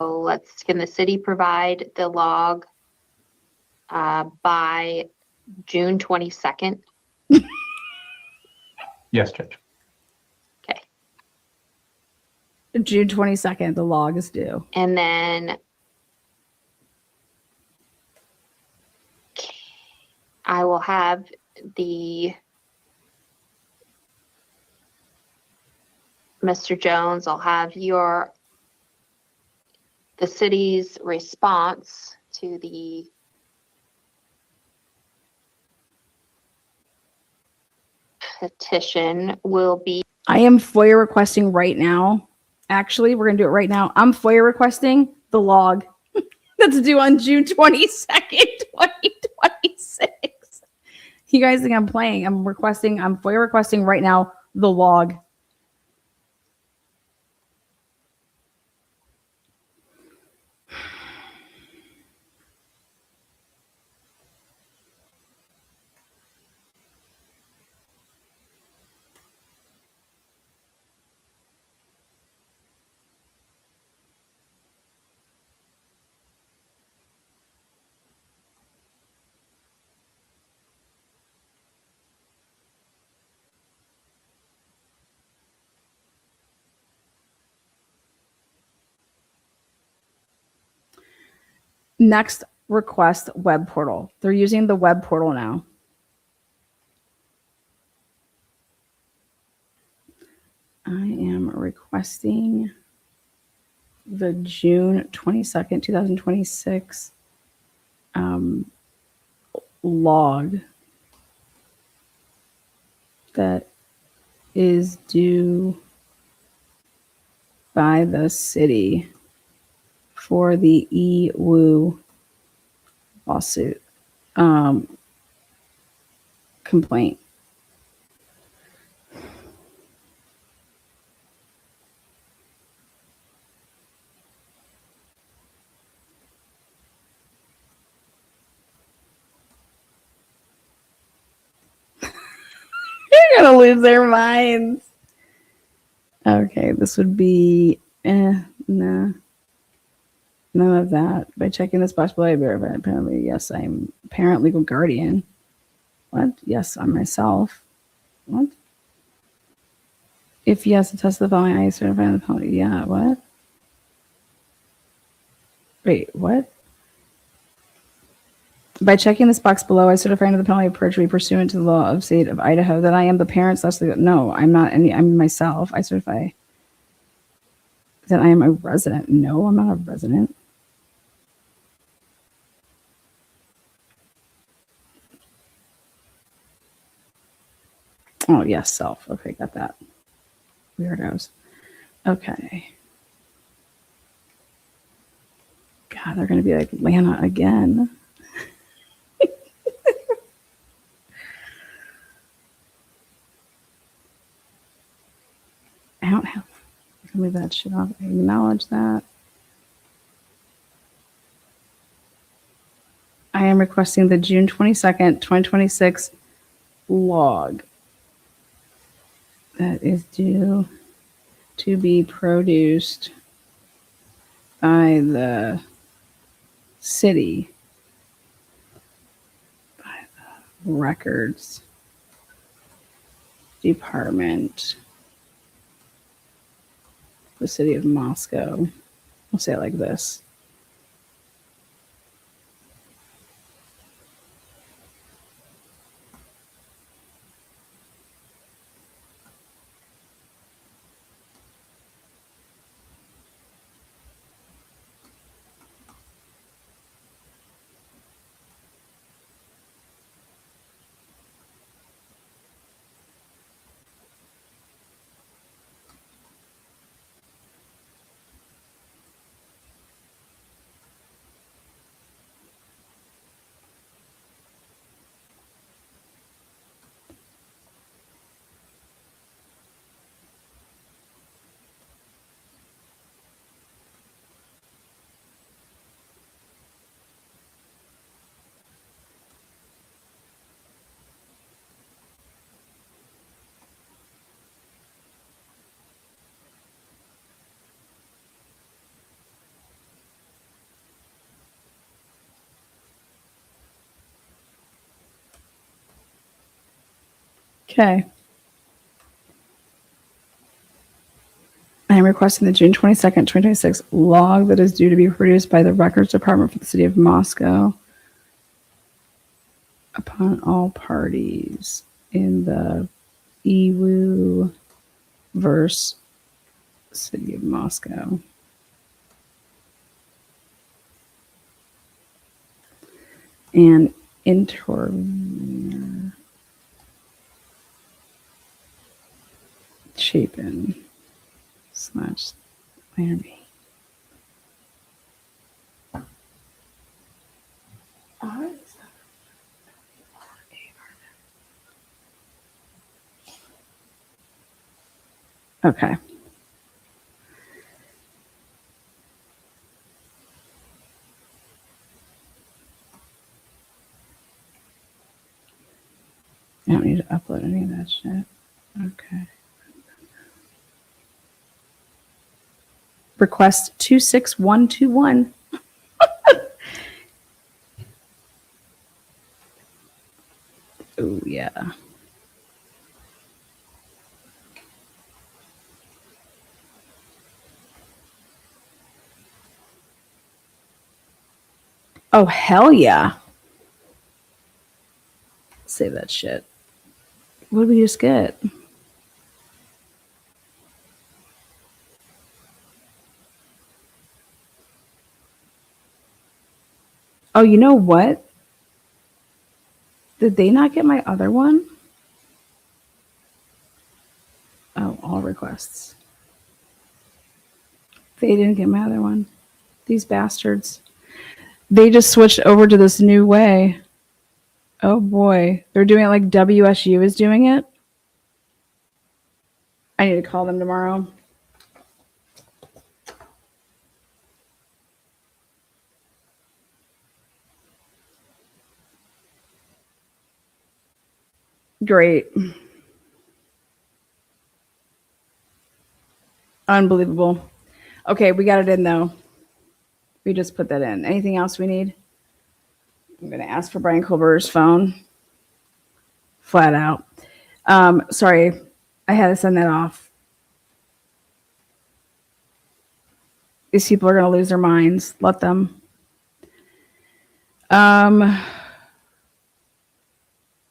So can the city provide the log by June 22nd? Yes, Judge. Okay. June 22nd, the log is due. And then I will have Mr. Jones, I'll have the city's response to the petition will be. I am FOIA requesting right now. Actually, we're going to do it right now. I'm FOIA requesting the log that's due on June 22nd, 2026. You guys think I'm playing? I'm FOIA requesting right now the log. Next request, web portal. They're using the web portal now. I am requesting the June 22nd, 2026 log that is due by the city for the EWU lawsuit complaint. They're gonna lose their minds. Okay, this would be nah. None of that. By checking this box below, I verify apparently, yes, I'm parent legal guardian. What? Yes, I'm myself. What? If yes, attest to the following, I certify the penalty. Yeah, what? Wait, what? By checking this box below, I certify under the penalty of perjury pursuant to the law of the state of Idaho that I am the parent / legal. No, I'm not any. I'm myself. I certify that I am a resident. No, I'm not a resident. Oh, yes, self. Okay, got that. Weirdos. Okay. God, they're going to be like Lana again. I don't have. Let me leave that shit off. I acknowledge that. I am requesting the June 22nd, 2026 log that is due to be produced by the city, by the records department, the city of Moscow. We'll say it like this. Okay. I am requesting the June 22nd, 2026 log that is due to be produced by the Records Department for the City of Moscow upon all parties in the EWU verse City of Moscow. And intervenor Chapin / Larry. Okay. I don't need to upload any of that shit. Okay. Request 26121. Oh, yeah. Oh, hell yeah. Save that shit. What did we just get? Oh, you know what? Did they not get my other one? Oh, all requests. They didn't get my other one. These bastards. They just switched over to this new way. Oh boy. They're doing it like WSU is doing it. I need to call them tomorrow. Great. Unbelievable. Okay, we got it in though. We just put that in. Anything else we need? I'm going to ask for Brian Colbert's phone. Flat out. Sorry, I had to send that off. These people are going to lose their minds. Let them.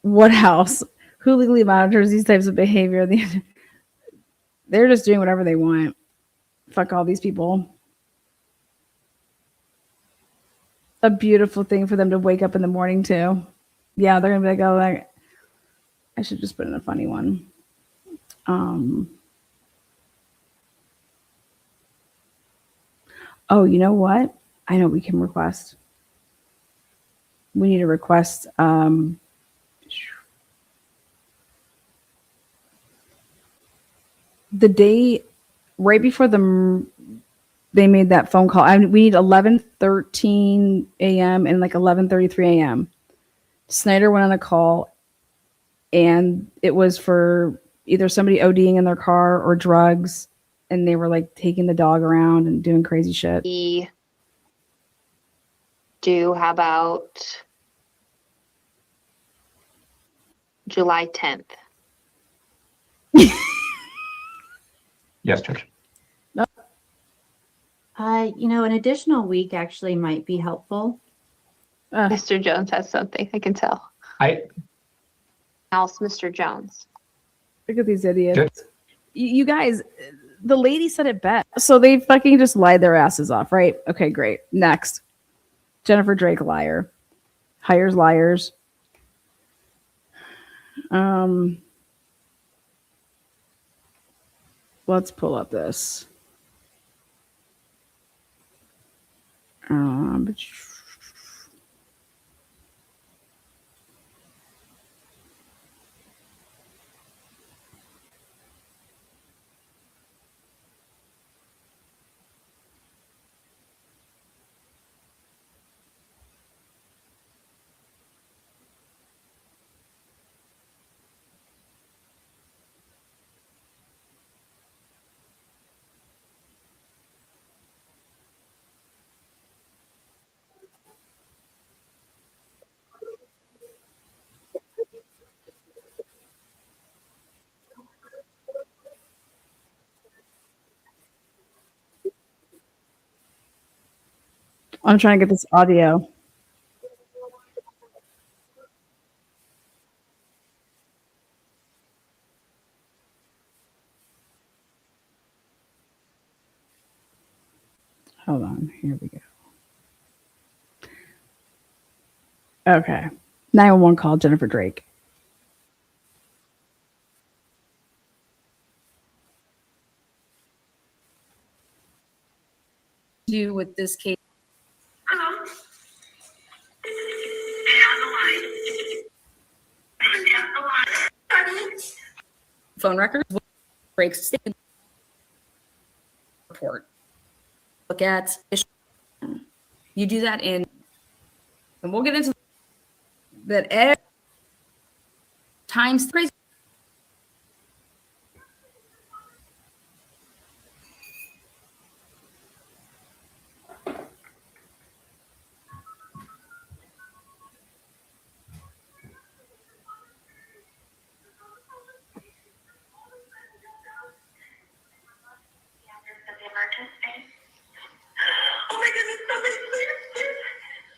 What else? Who legally monitors these types of behavior? They're just doing whatever they want. Fuck all these people. A beautiful thing for them to wake up in the morning to. Yeah, they're gonna be like, oh, I should just put in a funny one. Oh, you know what? I know we can request. We need to request. The day right before they made that phone call. We need 11:13 a.m. and like 11:33 a.m. Snyder went on a call, and it was for either somebody ODing in their car or drugs, and they were like taking the dog around and doing crazy shit. We do, how about July 10th? Yes, Judge. An additional week actually might be helpful. Mr. Jones has something, I can tell. Else, Mr. Jones. Look at these idiots. You guys, the lady said it best. So they fucking just lied their asses off, right? Okay, great. Next. Jennifer Drake, liar. Hires liars. Let's pull up this. I'm trying to get this audio. Hold on. Here we go. Okay. 911 call Jennifer Drake. Do with this case. Hello? Stay on the line. Phone records, breaks statement report. Look at you do that in, and we'll get into that every times three. Oh my goodness, somebody please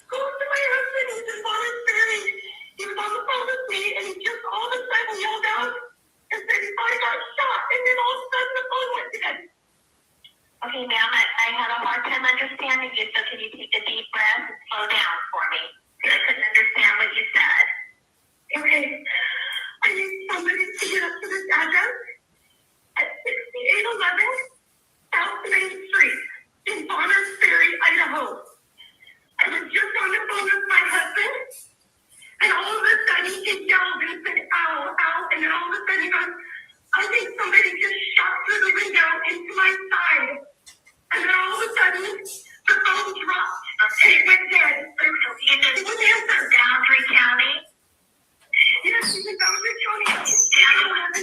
go to my husband. He's in Monterey. He was on the phone with me and he just all of a sudden yelled out and said he thought he got shot, and then all of a sudden the phone went dead. Okay, ma'am, I had a hard time understanding you, so can you take a deep breath and slow down for me? I couldn't understand what you said. Okay, I need somebody to get up to this address at 6811 South Main Street in Bonners Ferry, Idaho. I was just on the phone with my husband, and all of a sudden he yelled and said, ow, ow, and then all of a sudden he goes, I think somebody just shot through the window into my side. And then all of a sudden, the phone dropped. And it went dead. It was answer. Boundary County? Yes, it's in Boundary County. It's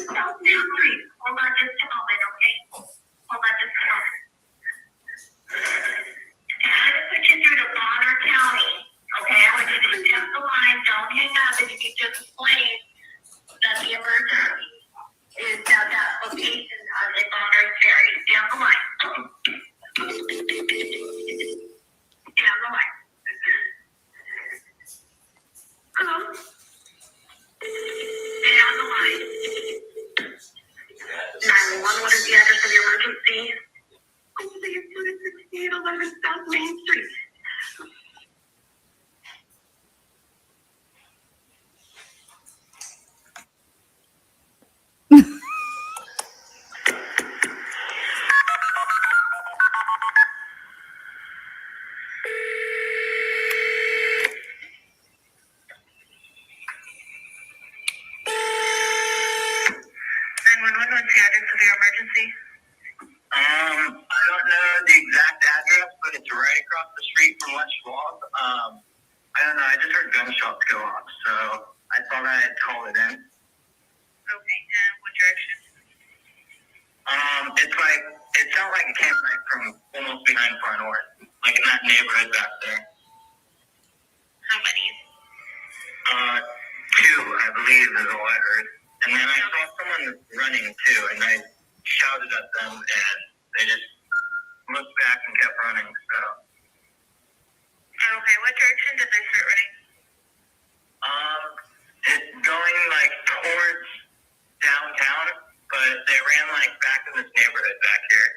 1011 South Main Street. Hold on just a moment, okay? Hold on just a moment. And I'm going to put you through to Bonner County, okay? I want you to step the line, don't hang up, and you can just explain that the emergency is at that location in Bonner Ferry. Stay on the line. Stay on the line. Hello? Stay on the line. 911, what is the address of the emergency? Hopefully it's 6811 South Main Street. What's the address of your emergency? I don't know the exact address, but it's right across the street from West Schwab. I don't know. I just heard gunshots go off, so I thought I'd call it in. Okay, and what direction? It's like it sounds like it came right from almost behind Far North, like in that neighborhood back there. How many? Two, I believe, is all I heard. And then I saw someone running too, and I shouted at them, and they just looked back and kept running. So. Okay, what direction did they start running? It's going like towards downtown, but they ran like back in this neighborhood back here.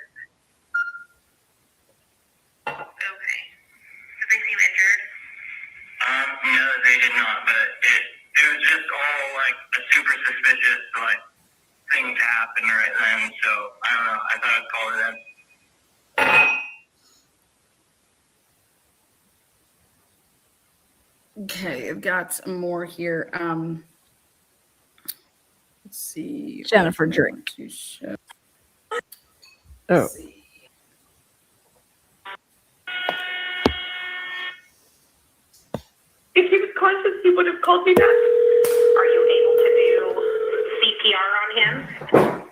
Okay. Did they seem injured? No, they did not, but it was just all like a super suspicious like thing to happen right then. So I don't know. I thought I'd call it in. Okay, I've got some more here. Let's see. Jennifer Drake. Oh. If he was conscious, he would have called me back. Are you able to do CPR on him?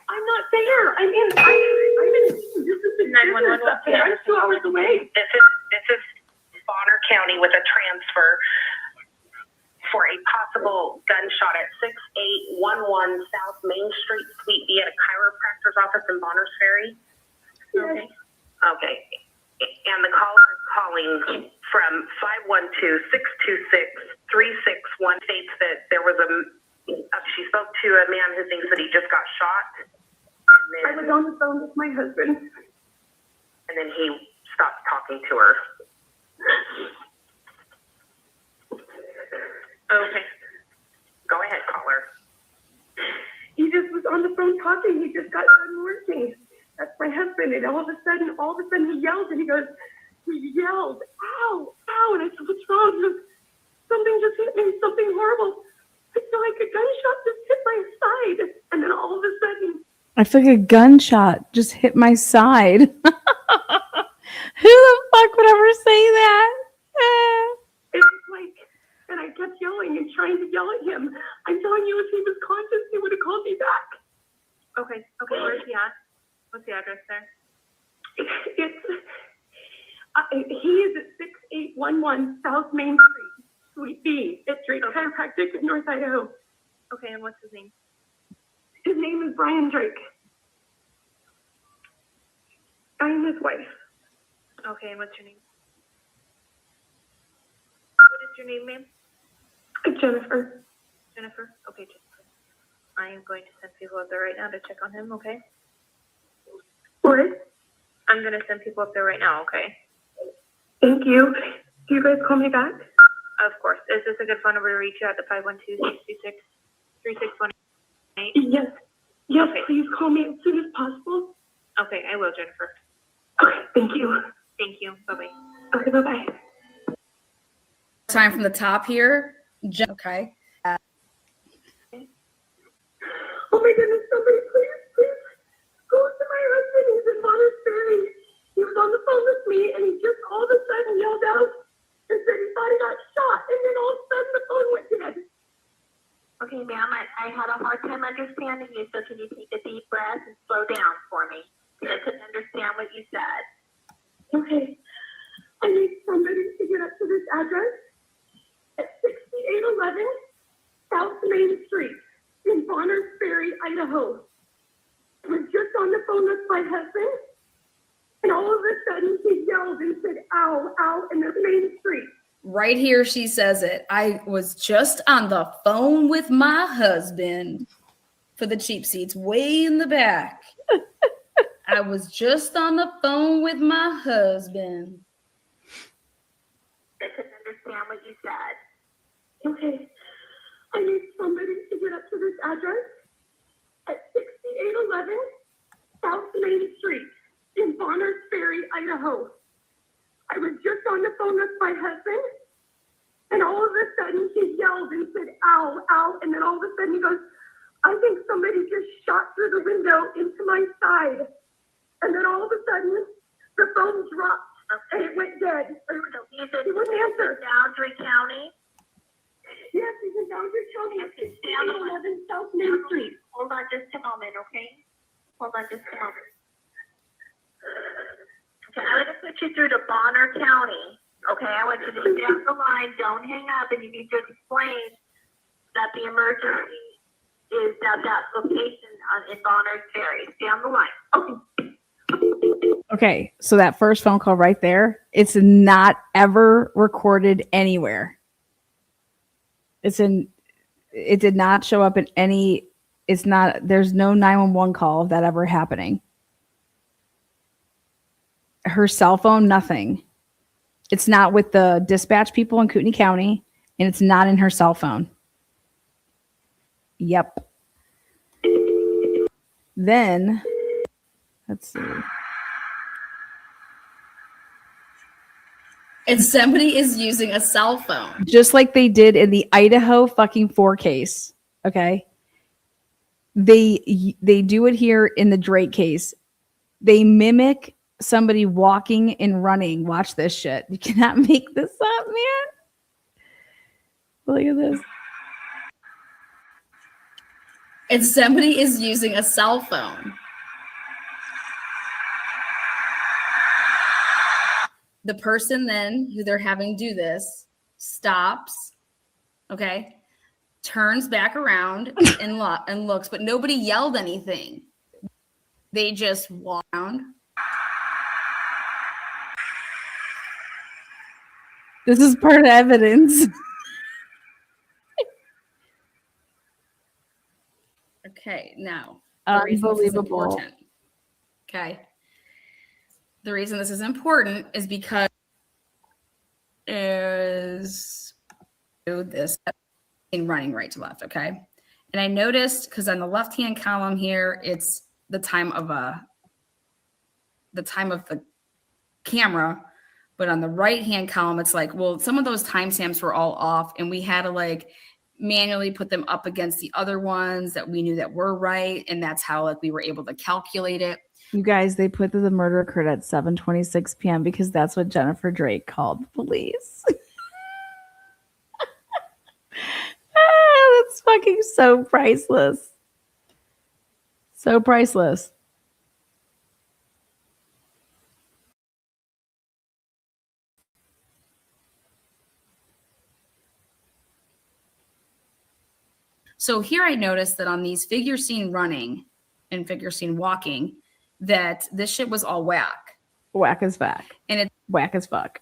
I'm not there. I'm in. This is the 911. I'm 2 hours away. This is Bonner County with a transfer for a possible gunshot at 6811 South Main Street, Suite B at a chiropractor's office in Bonners Ferry. Okay. Okay. And the caller is calling states that there was she spoke to a man who thinks that he just got shot. I was on the phone with my husband. And then he stopped talking to her. Okay. Go ahead, caller. He just was on the phone talking. He just got done working. That's my husband. And all of a sudden he yells and he yelled, ow, ow. And I said, what's wrong? He goes, something just hit me, something horrible. I feel like a gunshot just hit my side. And then all of a sudden, I feel like a gunshot just hit my side. Who the fuck would ever say that? it was like, and I kept yelling and trying to yell at him. I'm telling you, if he was conscious, he would have called me back. Okay, where's he at? What's the address there? He is at 6811 South Main Street, Suite B, at Drake Chiropractic in North Idaho. Okay, and what's his name? His name is Brian Drake. I am his wife. Okay, and what's your name? What is your name, ma'am? Jennifer. Jennifer? Okay, Jennifer. I am going to send people up there right now to check on him, okay? What? I'm going to send people up there right now, okay? Thank you. Do you guys call me back? Of course. Is this a good phone number to reach you at the 512-626-3618? Yes. Yes, Okay. Please call me as soon as possible. Okay, I will, Jennifer. Okay, thank you. Thank you. Bye-bye. Okay, bye-bye. Time from the top here. Okay. Oh my goodness, somebody please go to my husband. He's in Bonner's Ferry. He was on the phone with me and he just all of a sudden yelled out and said he thought he got shot, and then all of a sudden the phone went dead. Okay, ma'am, I had a hard time understanding you, so can you take a deep breath and slow down for me? I couldn't understand what you said. Okay. I need somebody to get up to this address at 6811 South Main Street in Bonner's Ferry, Idaho. I was just on the phone with my husband, and all of a sudden he yelled and said, ow, ow, in the main street. Right here, she says it. I was just on the phone with my husband for the cheap seats way in the back. I was just on the phone with my husband. I couldn't understand what you said. Okay. I need somebody to get up to this address at 6811 South Main Street in Bonner's Ferry, Idaho. I was just on the phone with my husband, and all of a sudden he yelled and said, ow, ow, and then all of a sudden he goes, I think somebody just shot through the window into my side. And then all of a sudden, the phone dropped, and it went dead. He wouldn't answer. Boundary County? Yes, he's in Boundary County at 6811 South Main Street. Hold on just a moment, okay? Hold on just a moment. Okay, I'm going to put you through to Bonner County. Okay, I want you to stay on the line. Don't hang up, and you need to explain that the emergency is at that location in Bonner's Ferry. Stay on the line. Okay. Okay, so that first phone call right there, it's not ever recorded anywhere. It did not show up in any, there's no 911 call of that ever happening. Her cell phone, nothing. It's not with the dispatch people in Kootenai County, and it's not in her cell phone. Yep. Then, let's see. And somebody is using a cell phone. Just like they did in the Idaho4 case. Okay. They do it here in the Drake case. They mimic somebody walking and running. Watch this shit. You cannot make this up, man. Look at this. And somebody is using a cell phone. The person then who they're having do this stops, okay, turns back around and looks, but nobody yelled anything. They just walked around. This is part of evidence. Okay, now the reason this is Unbelievable. important. Okay. The reason this is important is because is this running right to left, okay? And I noticed because on the left-hand column here, it's the time of the camera, but on the right-hand column, it's like, well, some of those timestamps were all off, and we had to like manually put them up against the other ones that we knew that were right, and that's how like we were able to calculate it. You guys, they put that the murder occurred at 7:26 p.m. because that's what Jennifer Drake called the police. That's fucking so priceless. So priceless. So here I noticed that on these figure seen running and figure seen walking, that this shit was all whack. Whack as fuck. And it's Whack as fuck.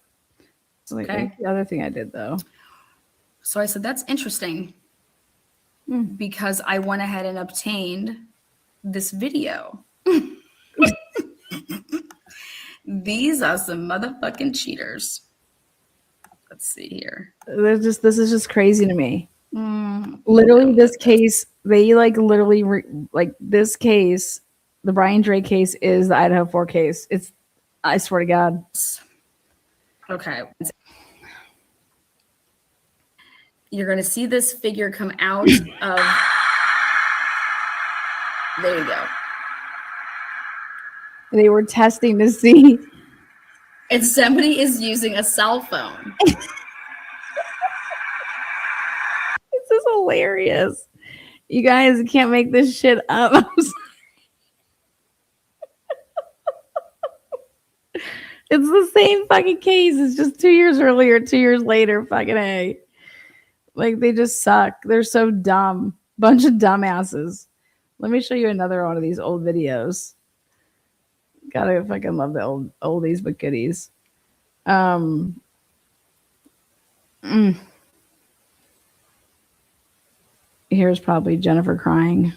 Like, okay. The other thing I did though. So I said, that's interesting because I went ahead and obtained this video. These are some motherfucking cheaters. Let's see here. This is just crazy to me. Literally, this case, they like literally like this case, the Brian Drake case is the Idaho4 case. It's, I swear to God. Okay. You're going to see this figure come out of. There you go. They were testing to see. And somebody is using a cell phone. This is hilarious. You guys can't make this shit up. I'm sorry. It's the same fucking case. It's just 2 years earlier, 2 years later. Fucking A. Like, they just suck. They're so dumb. Bunch of dumbasses. Let me show you another one of these old videos. Gotta fucking love the old oldies but goodies. Here's probably Jennifer crying.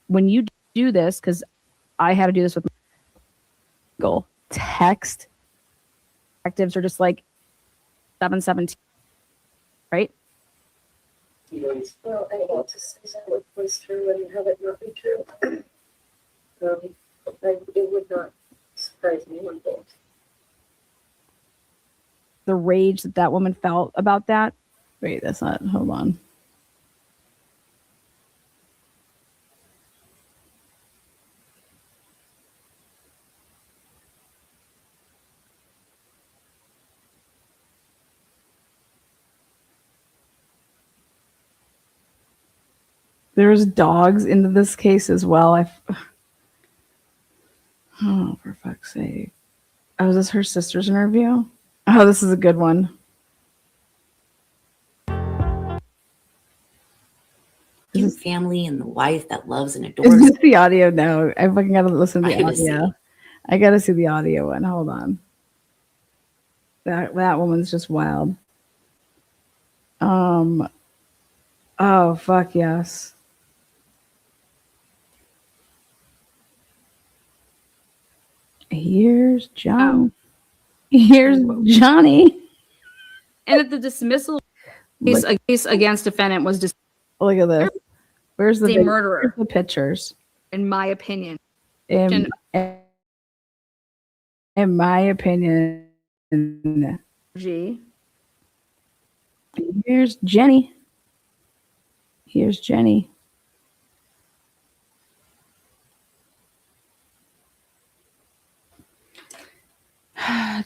When you do this, because I had to do this with my goal, text actives are just like 717, right? Well, I hate to say that it was true and have it not be true. It would not surprise me one bit. The rage that woman felt about that. Wait, that's not, hold on. There's dogs into this case as well. Oh, for fuck's sake. Oh, is this her sister's interview? Oh, this is a good one. Cute family and the wife that loves and Is adores. this the audio? No, I fucking gotta listen to I the gotta see. audio. I gotta see the audio one. Hold on. That woman's just wild. Oh, fuck yes. Here's John. Here's Johnny. And that the dismissal case against defendant was just Look at this. Where's the a murderer, Where's the pictures? in my opinion. In my opinion. G. Here's Jenny. Here's Jenny.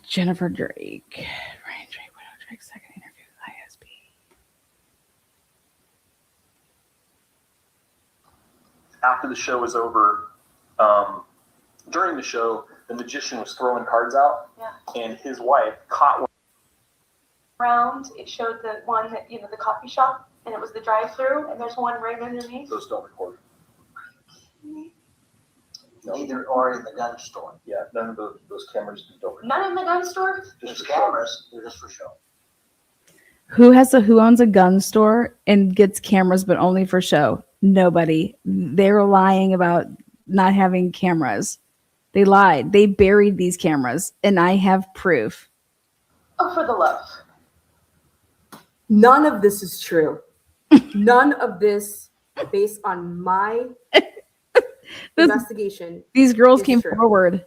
Jennifer Drake. Ryan Drake, Widow Drake, second interview with ISP. After the show was over, during the show, the magician was throwing cards out, and his wife caught one. Around, it showed the one that, the coffee shop, and it was the drive-through, and there's one right underneath. Those don't record. Neither or in the gun store. Yeah, none of those cameras don't. None in the gun store? Just cameras, they're just for show. Who owns a gun store and gets cameras but only for show? Nobody. They're lying about not having cameras. They lied. They buried these cameras, and I have proof. Oh, for the love. None of this is true. None of this, based on my investigation. These girls is came true. forward.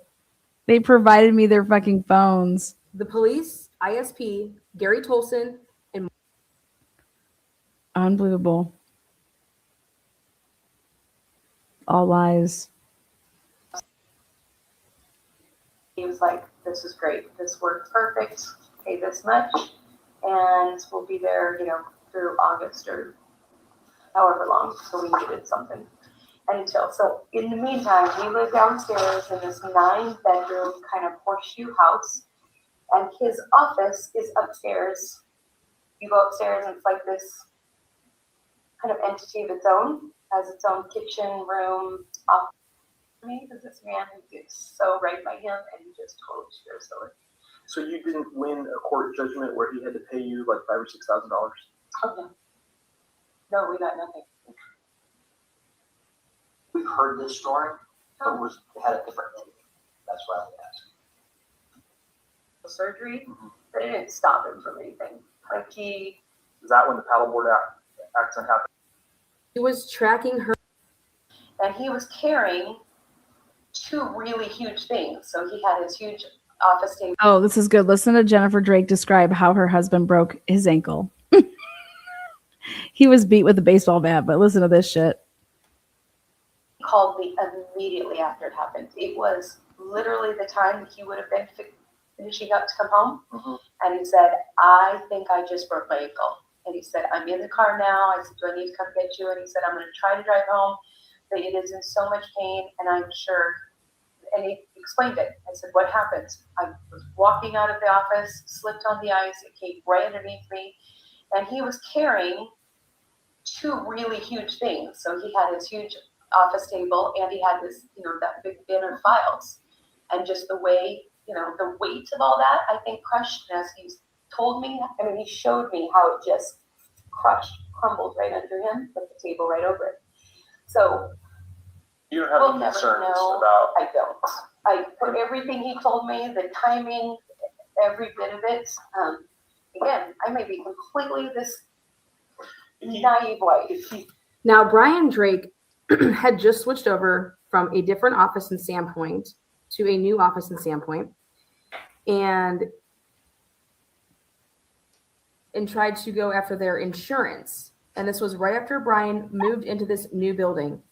They provided me their fucking phones. The police, ISP, Gary Tolson, and Unbelievable. All lies. He was like, this is great. This worked perfect. Pay this much. And we'll be there, through August or however long. So we needed something. And so in the meantime, we live downstairs in this 9-bedroom kind of horseshoe house. And his office is upstairs. You go upstairs and it's like this kind of entity of its own, has its own kitchen, room, office. Because this man who gets so right by him and he just totally shares over. So you didn't win a court judgment where he had to pay you like $5,000 or $6,000? Okay. No, we got nothing. We've heard this story, but it had a different ending. That's why we asked. Surgery, but it didn't stop him from anything. Like Is that when the paddleboard accident happened? he was tracking her. And he was carrying 2 really huge things. So he had his huge office table. Oh, this is good. Listen to Jennifer Drake describe how her husband broke his ankle. He was beat with a baseball bat, but listen to this shit. He called me immediately after it happened. It was literally the time that he would have been finishing up to come home. Mm-hmm. And he said, I think I just broke my ankle. And he said, I'm in the car now. I said, do I need to come get you? And he said, I'm going to try to drive home, but it is in so much pain. And I'm sure. And he explained it. I said, what happened? I was walking out of the office, slipped on the ice. It came right underneath me. And he was carrying 2 really huge things. So he had his huge office table and he had this, that big bin of files. And just the way, the weight of all that, I think crushed him as he told me. I mean, he showed me how it just crumbled right under him with the table right over it. So You don't have we'll any never concerns know. about. I don't. For everything he told me, the timing, every bit of it. Again, I may be completely this naive wife. Now, Brian Drake had just switched over from a different office in Sandpoint to a new office in Sandpoint and tried to go after their insurance. And this was right after Brian moved into this new building.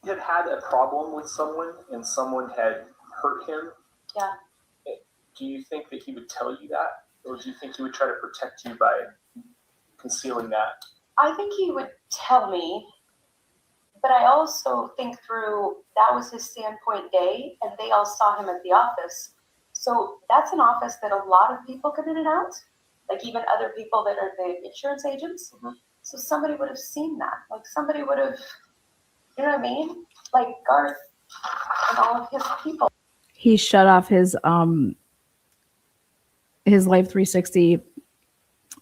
He had a problem with someone and someone had hurt him. Yeah. Do you think that he would tell you that? Or do you think he would try to protect you by concealing that? I think he would tell me, but I also think through that was his Sandpoint day and they all saw him at the office. So that's an office that a lot of people come in and out, like even other people that are the insurance agents. Mm-hmm. So somebody would have seen that. Like somebody would have, you know what I mean? Like Garth and all of his people. He shut off his Life 360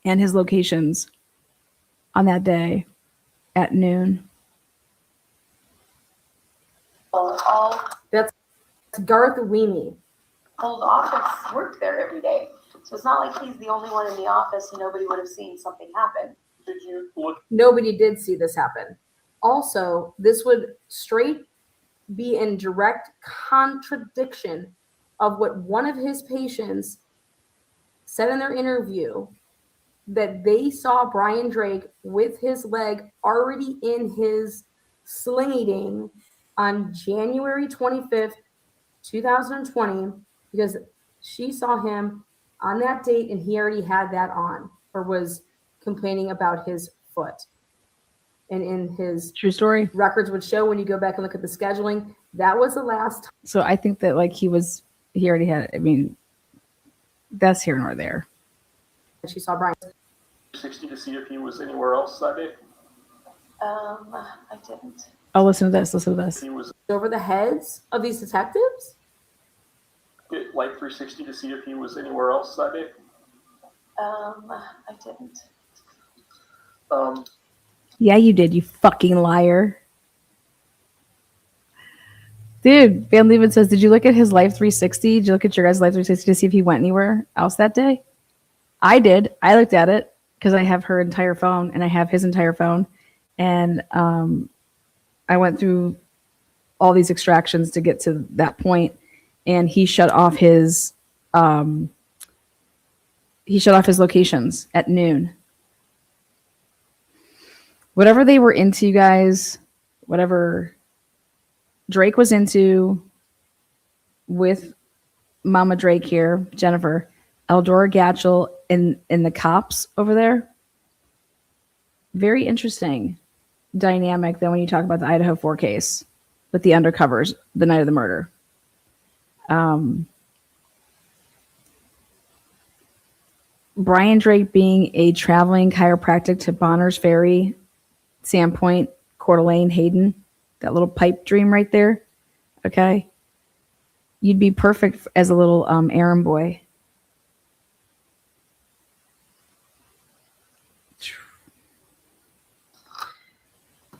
and his locations on that day at noon. That's Garth Weemy. Old office worked there every day. So it's not like he's the only one in the office and nobody would have seen something happen. Did you look? Nobody did see this happen. Also, this would straight be in direct contradiction of what one of his patients said in their interview, that they saw Brian Drake with his leg already in his slingating on January 25th, 2020, because she saw him on that date and he already had that on or was complaining about his foot. And in his true story records would show when you go back and look at the scheduling, that was the last time. So I think that he already had, I mean, that's here nor there. She saw Brian. 60 to see if he was anywhere else that day? I didn't. Oh, listen to this. Listen to this. He was Over the heads of these detectives? get like 360 to see if he was anywhere else that day. I didn't. Yeah, you did, you fucking liar. Dude, Van Leeuwen says, did you look at his Life 360? Did you look at your guys' Life 360 to see if he went anywhere else that day? I did. I looked at it because I have her entire phone and I have his entire phone. And I went through all these extractions to get to that point, and he shut off his locations at noon. Whatever they were into, you guys, whatever Drake was into with Mama Drake here, Jennifer, Eldora Gatchel, and the cops over there. Very interesting dynamic then when you talk about the Idaho4 case with the undercovers the night of the murder. Brian Drake being a traveling chiropractic to Bonners Ferry, Sandpoint, Coeur d'Alene, Hayden, that little pipe dream right there. Okay. You'd be perfect as a little errand boy.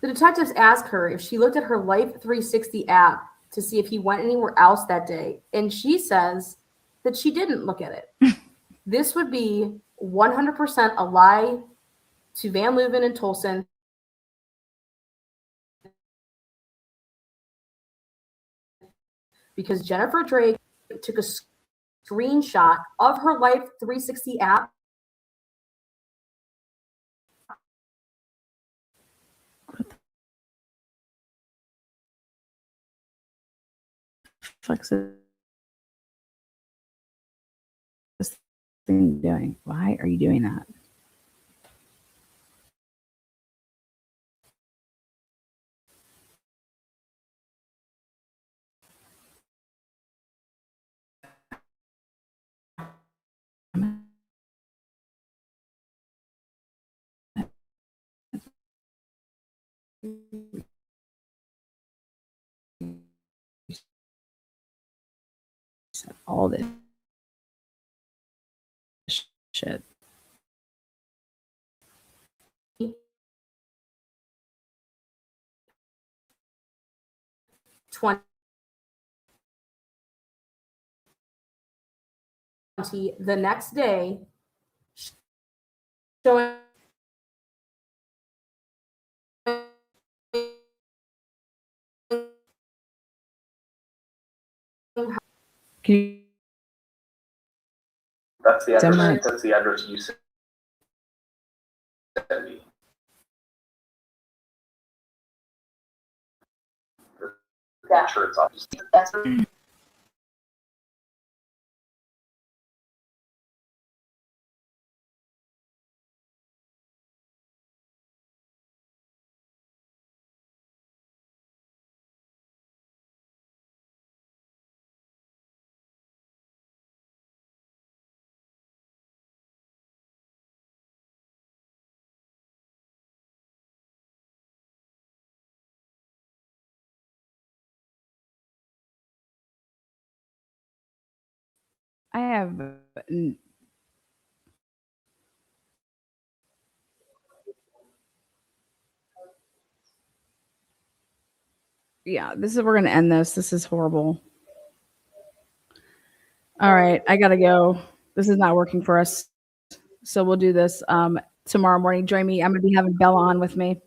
The detectives asked her if she looked at her Life 360 app to see if he went anywhere else that day, and she says that she didn't look at it. This would be 100% a lie to Van Leeuwen and Tolson. Because Jennifer Drake took a screenshot of her Life 360 app. What's this thing doing? Why are you doing that? All this shit. The next day, showing Can you That's the address. Demo. That's the address you sent me. Yeah. Insurance office. That's I have yeah, this is we're gonna end this. This is horrible. All right, I gotta go. This is not working for us. So we'll do this tomorrow morning. Join me. I'm gonna be having Bella on with me.